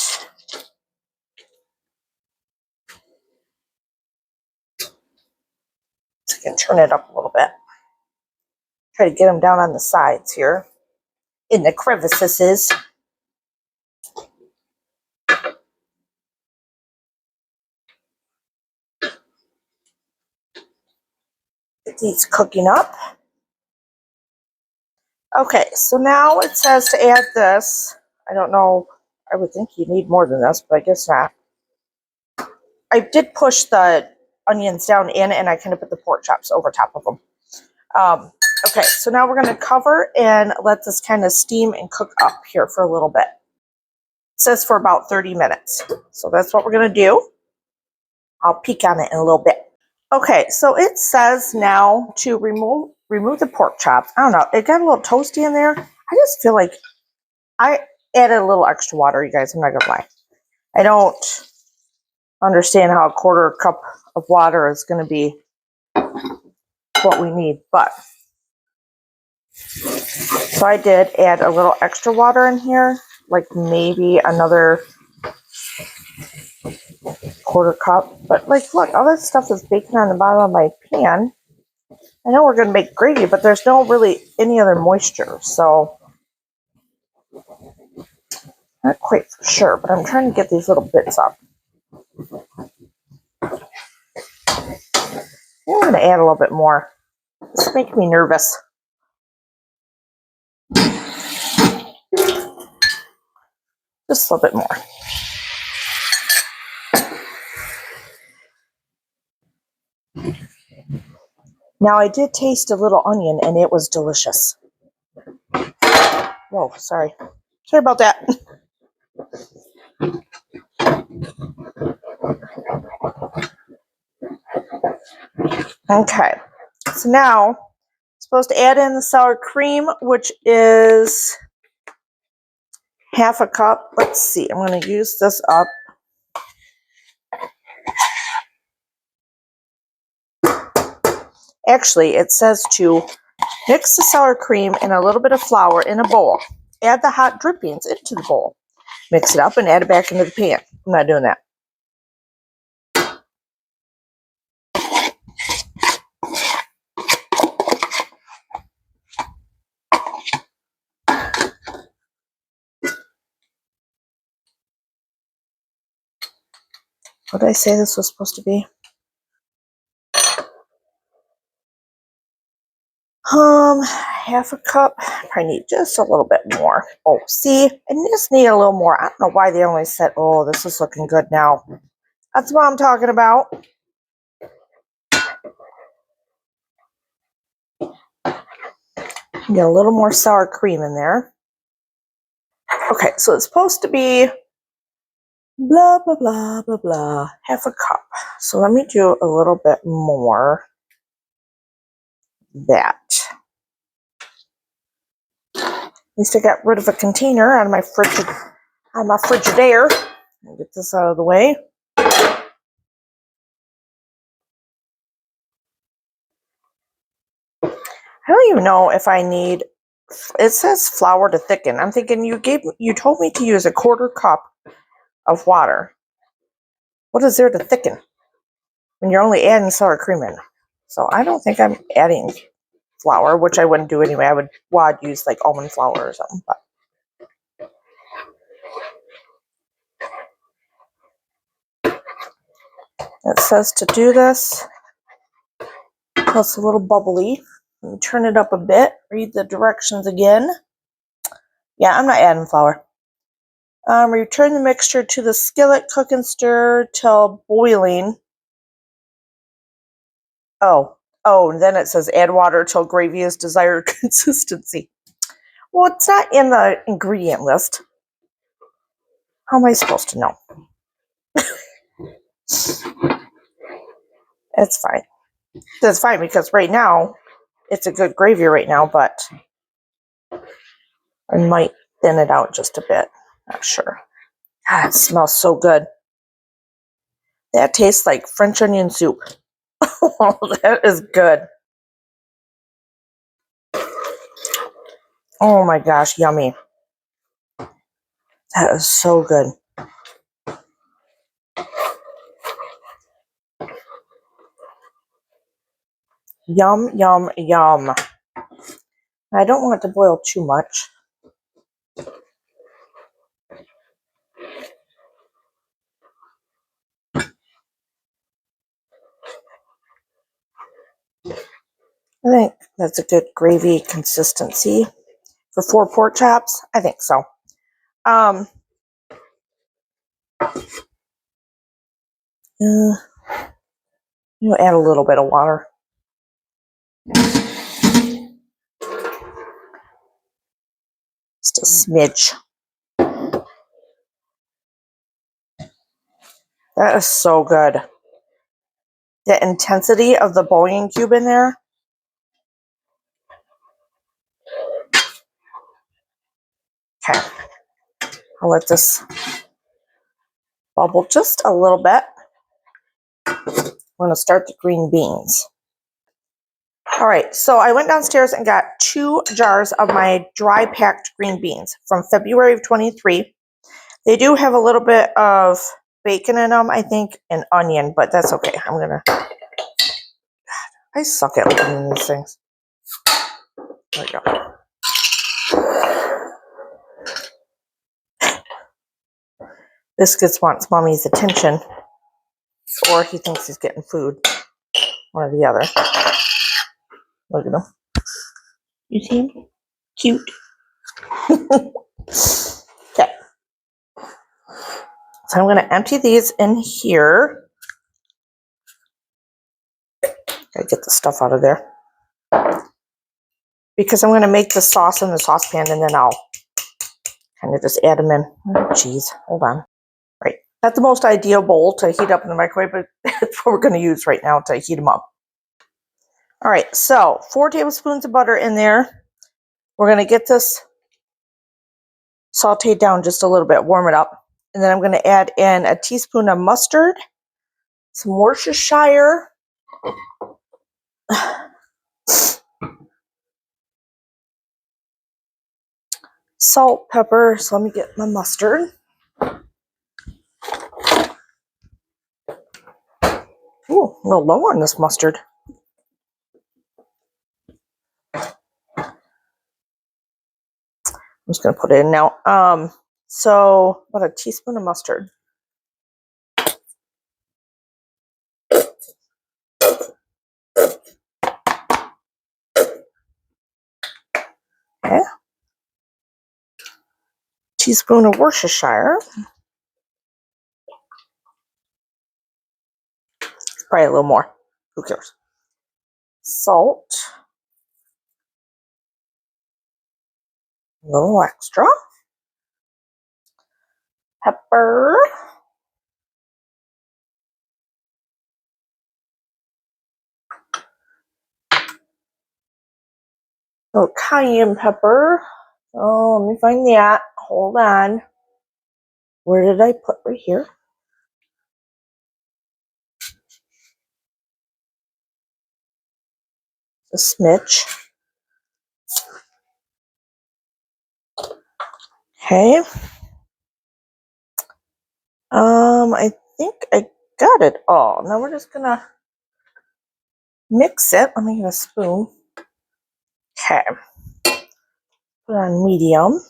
So I can turn it up a little bit. Try to get them down on the sides here in the crevices. Get these cooking up. Okay, so now it says to add this. I don't know. I would think you need more than this, but I guess not. I did push the onions down in, and I kind of put the pork chops over top of them. Okay, so now we're going to cover and let this kind of steam and cook up here for a little bit. It says for about 30 minutes. So that's what we're going to do. I'll peek on it in a little bit. Okay, so it says now to remove the pork chops. I don't know. It got a little toasty in there. I just feel like I added a little extra water, you guys. I'm not going to lie. I don't understand how a quarter cup of water is going to be what we need, but so I did add a little extra water in here, like maybe another quarter cup. But like, look, all that stuff is baking on the bottom of my pan. I know we're going to make gravy, but there's no really any other moisture, so not quite for sure, but I'm trying to get these little bits up. I'm going to add a little bit more. This makes me nervous. Just a little bit more. Now, I did taste a little onion, and it was delicious. Whoa, sorry. Sorry about that. Okay, so now I'm supposed to add in the sour cream, which is half a cup. Let's see, I'm going to use this up. Actually, it says to mix the sour cream and a little bit of flour in a bowl. Add the hot drippings into the bowl. Mix it up and add it back into the pan. I'm not doing that. What did I say this was supposed to be? Half a cup. I need just a little bit more. Oh, see, I just need a little more. I don't know why they only said, oh, this is looking good now. That's what I'm talking about. Get a little more sour cream in there. Okay, so it's supposed to be blah, blah, blah, blah, blah. Half a cup. So let me do a little bit more. That. At least I got rid of a container out of my Frigidaire. Get this out of the way. I don't even know if I need. It says flour to thicken. I'm thinking you told me to use a quarter cup of water. What is there to thicken when you're only adding sour cream in? So I don't think I'm adding flour, which I wouldn't do anyway. I'd use like almond flour or something. But it says to do this. It's a little bubbly. Let me turn it up a bit. Read the directions again. Yeah, I'm not adding flour. Return the mixture to the skillet. Cook and stir till boiling. And then it says add water till gravy is desired consistency. Well, it's not in the ingredient list. How am I supposed to know? It's fine. That's fine because right now, it's a good gravy right now, but I might thin it out just a bit. Not sure. God, it smells so good. That tastes like French onion soup. That is good. Oh my gosh, yummy. That is so good. Yum, yum, yum. I don't want it to boil too much. I think that's a good gravy consistency for 4 pork chops. I think so. You add a little bit of water. Just a smidge. That is so good. The intensity of the bouillon cube in there. Okay. I'll let this bubble just a little bit. I'm going to start the green beans. All right, so I went downstairs and got 2 jars of my dry packed green beans from February of 23. They do have a little bit of bacon in them, I think, and onion, but that's okay. I suck at opening these things. There we go. Biscuits wants mommy's attention, or he thinks he's getting food. One or the other. Look at him. You see him? Cute. Okay. So I'm going to empty these in here. Gotta get the stuff out of there. Because I'm going to make the sauce in the saucepan, and then I'll kind of just add them in. Oh, geez. Hold on. Right. Not the most ideal bowl to heat up in the microwave, but that's what we're going to use right now to heat them up. All right. So 4 tablespoons of butter in there. We're going to get this sauteed down just a little bit, warm it up. And then I'm going to add in a teaspoon of mustard, some Worcestershire, salt, pepper. So let me get my mustard. Ooh, a little low on this mustard. I'm just going to put it in now. So about a teaspoon of mustard. Okay. Teaspoon of Worcestershire. Probably a little more. Who cares? Salt. A little extra. Pepper. A little cayenne pepper. Oh, let me find that. Hold on. Where did I put right here? A smidge. Okay. I think I got it all. Now we're just gonna mix it. Let me get a spoon. Okay. Put it on medium.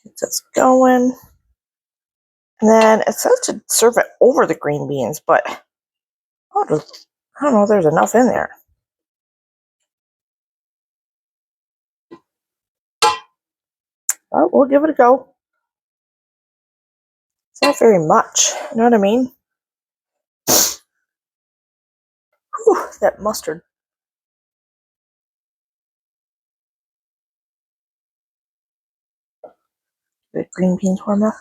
Get this going. And then it says to serve it over the green beans, but I don't know if there's enough in there. But we'll give it a go. It's not very much. You know what I mean? Whew, that mustard. The green beans warm up.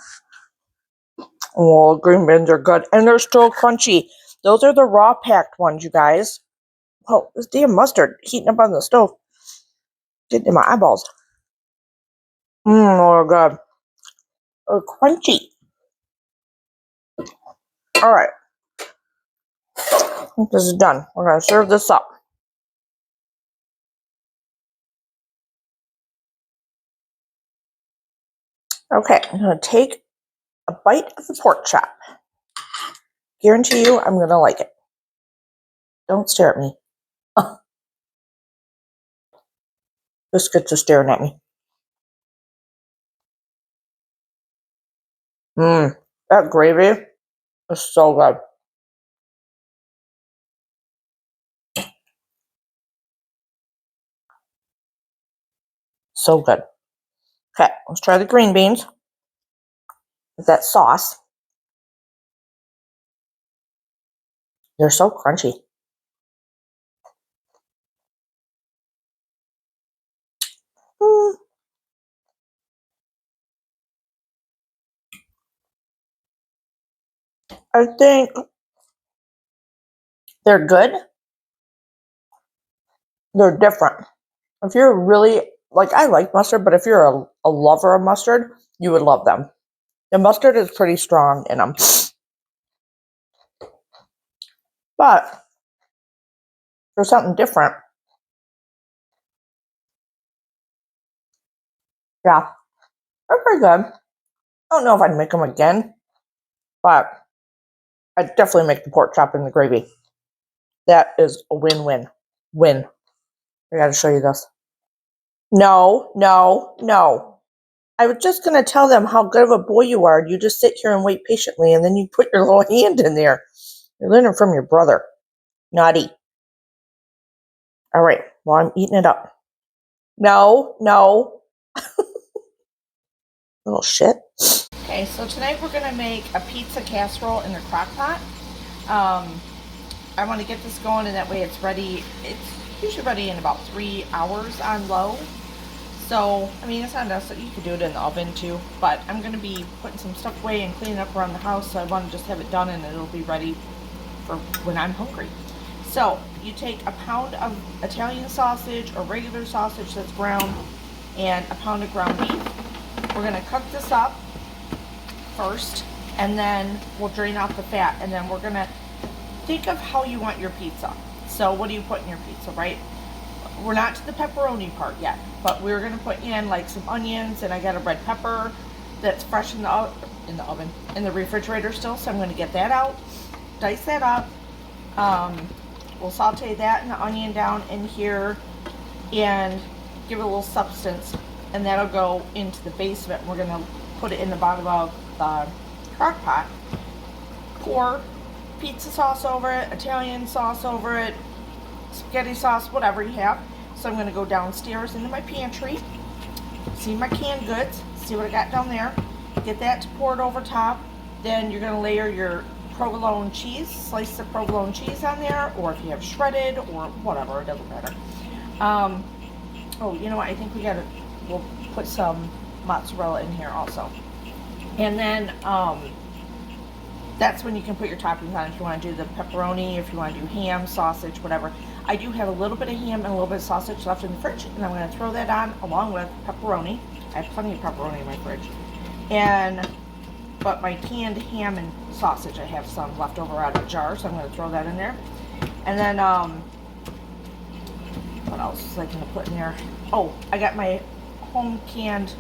Oh, green beans are good. And they're still crunchy. Those are the raw packed ones, you guys. Oh, this damn mustard heating up on the stove. Getting in my eyeballs. Oh, God. They're crunchy. All right. This is done. We're going to serve this up. Okay, I'm going to take a bite of the pork chop. Guarantee you I'm going to like it. Don't stare at me. Biscuits are staring at me. That gravy is so good. So good. Okay, let's try the green beans with that sauce. They're so crunchy. I think they're good. They're different. If you're really, like, I like mustard, but if you're a lover of mustard, you would love them. The mustard is pretty strong in them. But for something different, yeah, they're pretty good. I don't know if I'd make them again, but I'd definitely make the pork chop in the gravy. That is a win-win. Win. I gotta show you this. No. I was just gonna tell them how good of a boy you are. You just sit here and wait patiently, and then you put your little hand in there. You're learning from your brother. Naughty. All right, well, I'm eating it up. No. Little shit. Okay, so tonight we're gonna make a pizza casserole in the crock pot. I want to get this going, and that way it's ready. It's usually ready in about 3 hours on low. So, I mean, it's not necessary. You could do it in the oven too, but I'm going to be putting some stuff away and cleaning up around the house, so I want to just have it done and it'll be ready for when I'm hungry. So, you take a pound of Italian sausage or regular sausage that's ground and a pound of ground beef. We're going to cook this up first, and then we'll drain off the fat, and then we're going to think of how you want your pizza. So what do you put in your pizza, right? We're not to the pepperoni part yet, but we're going to put in like some onions, and I got a red pepper that's fresh in the oven, in the refrigerator still, so I'm going to get that out, dice that up. We'll saute that and the onion down in here and give it a little substance, and that'll go into the base of it. We're going to put it in the bottom of the crock pot. Pour pizza sauce over it, Italian sauce over it, spaghetti sauce, whatever you have. So I'm going to go downstairs into my pantry, see my canned goods, see what I got down there, get that poured over top. Then you're going to layer your provolone cheese, slice of provolone cheese on there, or if you have shredded or whatever, it doesn't matter. Oh, you know what, I think we'll put some mozzarella in here also. And then that's when you can put your toppings on, if you want to do the pepperoni, if you want to do ham, sausage, whatever. I do have a little bit of ham and a little bit of sausage left in the fridge, and I'm going to throw that on along with pepperoni. I have plenty of pepperoni in my fridge. But my canned ham and sausage, I have some left over out of a jar, so I'm going to throw that in there. And then, what else was I going to put in there? Oh, I got my home canned,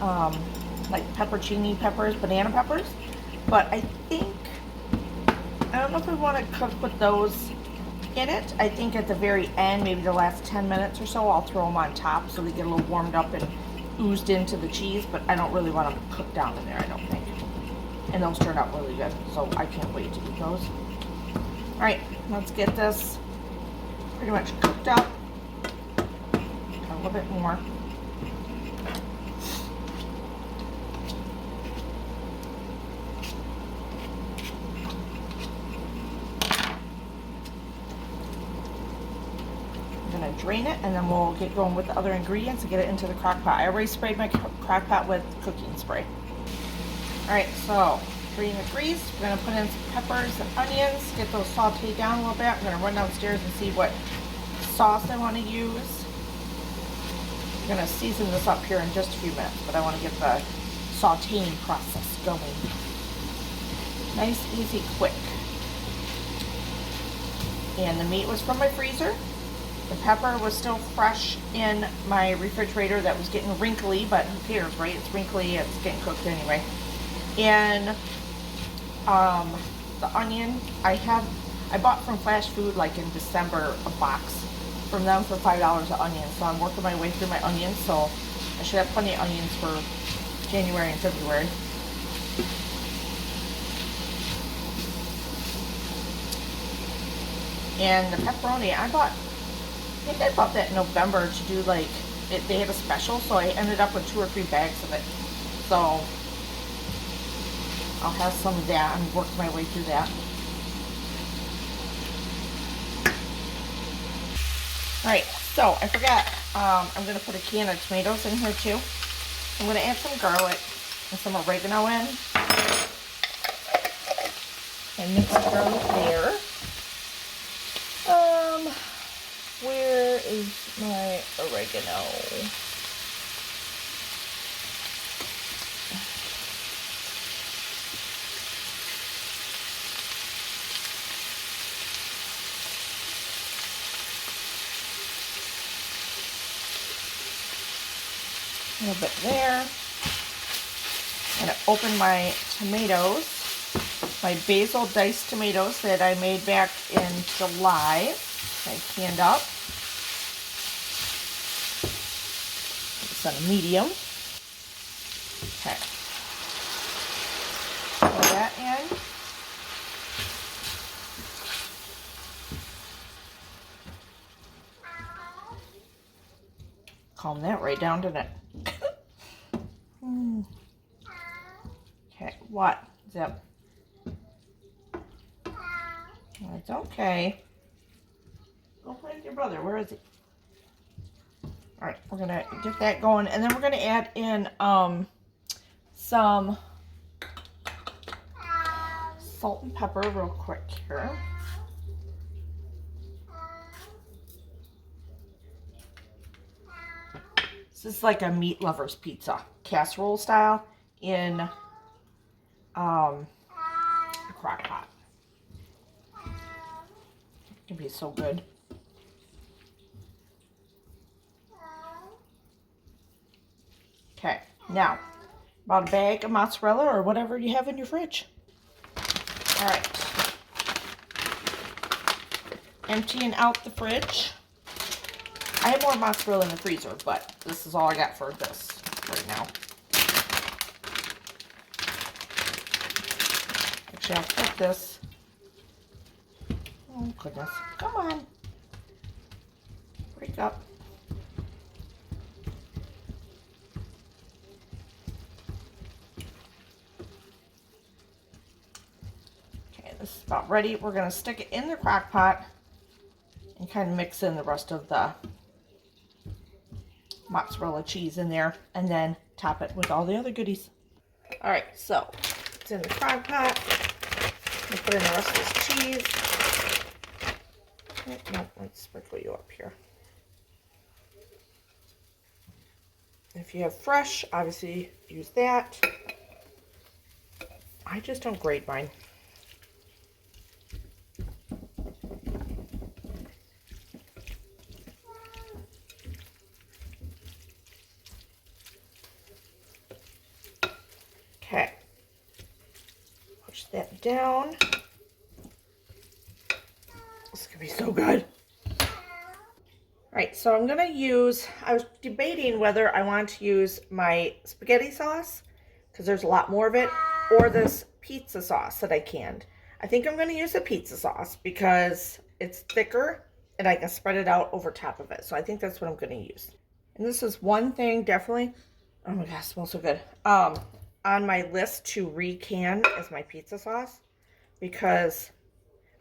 like pepperoncini peppers, banana peppers. But I don't know if we want to cook with those in it. I think at the very end, maybe the last 10 minutes or so, I'll throw them on top so they get a little warmed up and oozed into the cheese, but I don't really want them cooked down in there, I don't think. And those turned out really good, so I can't wait to eat those. Alright, let's get this pretty much cooked up. A little bit more. Drain it, and then we'll get going with the other ingredients and get it into the crock pot. I already sprayed my crock pot with cooking spray. Alright, so 3 degrees. We're going to put in some peppers and onions, get those sauteed down a little bit. I'm going to run downstairs and see what sauce I want to use. I'm going to season this up here in just a few minutes, but I want to get the sauteing process going. Nice, easy, quick. And the meat was from my freezer. The pepper was still fresh in my refrigerator that was getting wrinkly, but who cares, right? It's wrinkly, it's getting cooked anyway. And The onion, I bought from Flash Food like in December a box from them for $5 an onion. So I'm working my way through my onions, so I should have plenty of onions for January and February. And the pepperoni, I think I bought that in November to do like, they had a special, so I ended up with 2 or 3 bags of it. So I'll have some of that and work my way through that. Alright, so I forgot, I'm going to put a can of tomatoes in here too. I'm going to add some garlic and some oregano in. And mix the garlic there. Where is my oregano? A little bit there. I'm going to open my tomatoes, my basil diced tomatoes that I made back in July. I canned up. It's on a medium. Okay. Pour that in. Calm that right down, didn't it? Okay, what? Zip. It's okay. Go play with your brother. Where is he? Alright, we're going to get that going. And then we're going to add in some salt and pepper real quick here. This is like a meat lover's pizza, casserole style in a crock pot. It can be so good. Okay, now about a bag of mozzarella or whatever you have in your fridge. All right, emptying out the fridge. I have more mozzarella in the freezer, but this is all I got for this right now. Actually, I'll put this. Oh, goodness. Come on. Break up. Okay, this is about ready. We're going to stick it in the crock pot and kind of mix in the rest of the mozzarella cheese in there, and then top it with all the other goodies. All right, so it's in the crock pot. We put in the rest of this cheese. No, let's sprinkle you up here. If you have fresh, obviously use that. I just don't grate mine. Okay, push that down. This is gonna be so good. All right, so I'm gonna use, I was debating whether I want to use my spaghetti sauce, because there's a lot more of it, or this pizza sauce that I canned. I think I'm gonna use the pizza sauce because it's thicker and I can spread it out over top of it. So I think that's what I'm gonna use. And this is one thing definitely, oh my gosh, it smells so good. On my list to re-can is my pizza sauce, because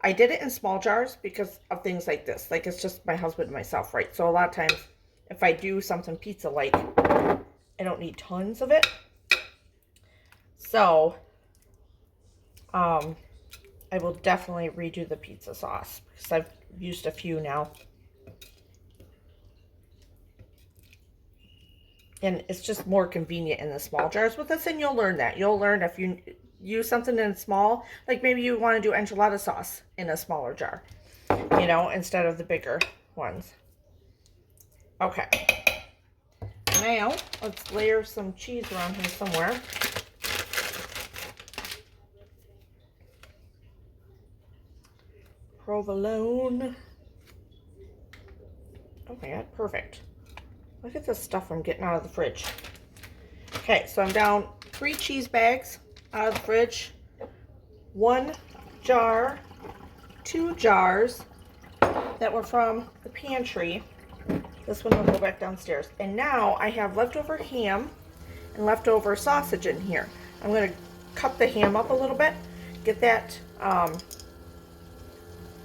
I did it in small jars because of things like this. Like, it's just my husband and myself, right? So a lot of times if I do something pizza-like, I don't need tons of it. So I will definitely redo the pizza sauce because I've used a few now. And it's just more convenient in the small jars with this, and you'll learn that. You'll learn if you use something in small, like maybe you want to do enchilada sauce in a smaller jar, you know, instead of the bigger ones. Okay. Now, let's layer some cheese around here somewhere. provolone. Oh my God, perfect. Look at this stuff I'm getting out of the fridge. Okay, so I'm down 3 cheese bags out of the fridge, 1 jar, 2 jars that were from the pantry. This one will go back downstairs. And now I have leftover ham and leftover sausage in here. I'm going to cut the ham up a little bit, get that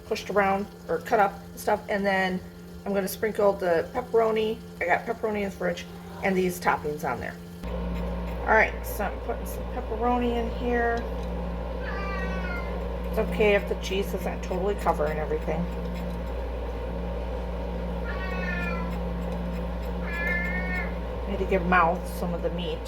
pushed around or cut up and stuff, and then I'm going to sprinkle the pepperoni. I got pepperoni in the fridge and these toppings on there. Alright, so I'm putting some pepperoni in here. It's okay if the cheese isn't totally covering everything. I need to give mouth some of the meat.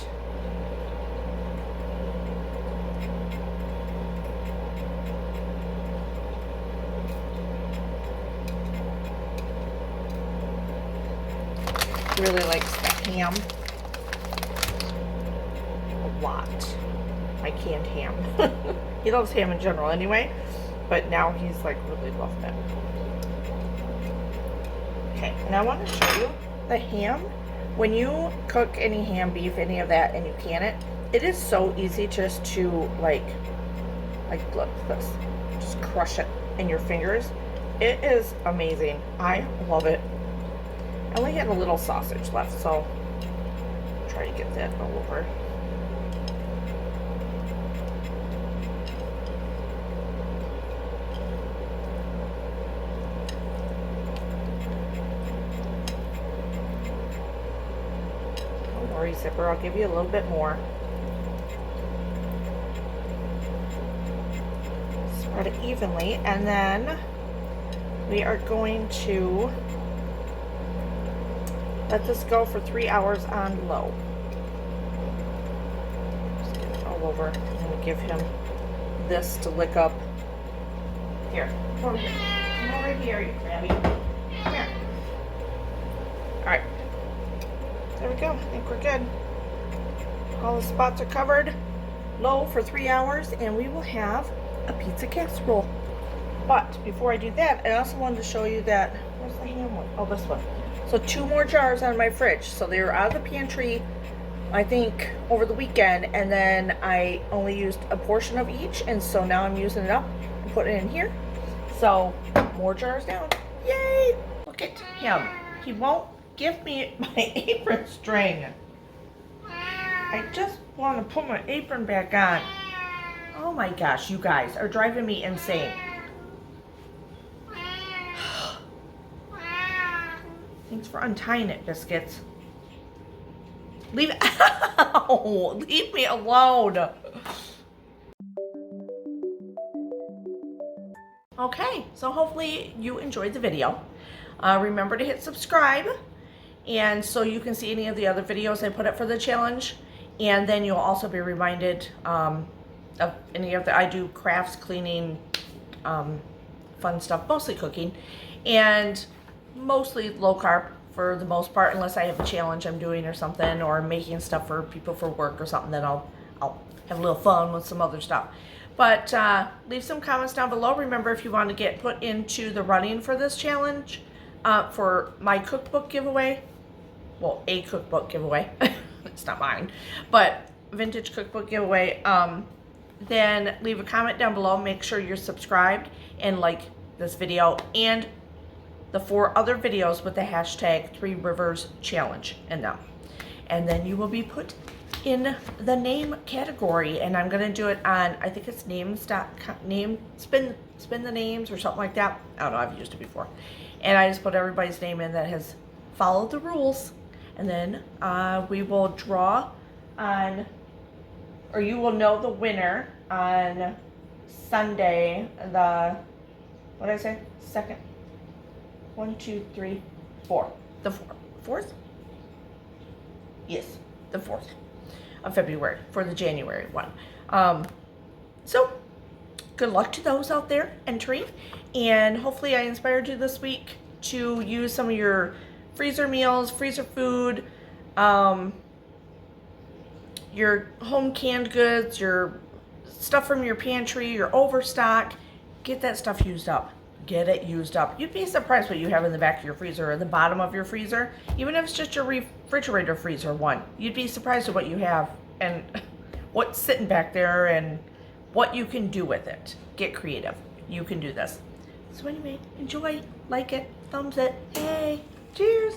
Really likes the ham a lot. My canned ham. He loves ham in general anyway, but now he's like really loving it. Okay, and I want to show you the ham. When you cook any ham, beef, any of that, and you can it, it is so easy just to like look at this, just crush it in your fingers. It is amazing. I love it. I only had a little sausage left, so I'll try to get that all over. Don't worry, Zipper, I'll give you a little bit more. Spread it evenly, and then we are going to let this go for 3 hours on low. Just get it all over. I'm going to give him this to lick up. Here, come over here. Come over here, you crabby. Come here. Alright. There we go. I think we're good. All the spots are covered. Low for 3 hours, and we will have a pizza casserole. But before I do that, I also wanted to show you that. Where's the ham one? Oh, this one. So 2 more jars on my fridge. So they were out of the pantry, I think, over the weekend, and then I only used a portion of each, and so now I'm using it up and putting it in here. So more jars down. Yay! Look at him. He won't give me my apron string. I just want to put my apron back on. Oh my gosh, you guys are driving me insane. Thanks for untying it, Biscuits. Leave it. Ow, leave me alone. Okay, so hopefully you enjoyed the video. Remember to hit subscribe, and so you can see any of the other videos I put up for the challenge. And then you'll also be reminded of any of the, I do crafts, cleaning, fun stuff, mostly cooking, and mostly low carb for the most part, unless I have a challenge I'm doing or something, or making stuff for people for work or something, then I'll have a little fun with some other stuff. But leave some comments down below. Remember, if you want to get put into the running for this challenge, for my cookbook giveaway, well, a cookbook giveaway, it's not mine, but vintage cookbook giveaway, then leave a comment down below. Make sure you're subscribed and like this video and the 4 other videos with the hashtag 3riverschallenge in them. And then you will be put in the name category, and I'm gonna do it on, I think it's spin the names or something like that. I don't know, I've used it before. And I just put everybody's name in that has followed the rules, and then we will draw on, or you will know the winner on Sunday, the, what did I say? Second. 1, 2, 3, 4. The 4th? Yes, the 4th of February for the January one. So good luck to those out there entering, and hopefully I inspired you this week to use some of your freezer meals, freezer food, your home canned goods, your stuff from your pantry, your overstock. Get that stuff used up. get it used up. You'd be surprised what you have in the back of your freezer or the bottom of your freezer, even if it's just your refrigerator freezer one. You'd be surprised at what you have and what's sitting back there and what you can do with it. Get creative. You can do this. So anyway, enjoy, like it, thumbs it. Hey, cheers.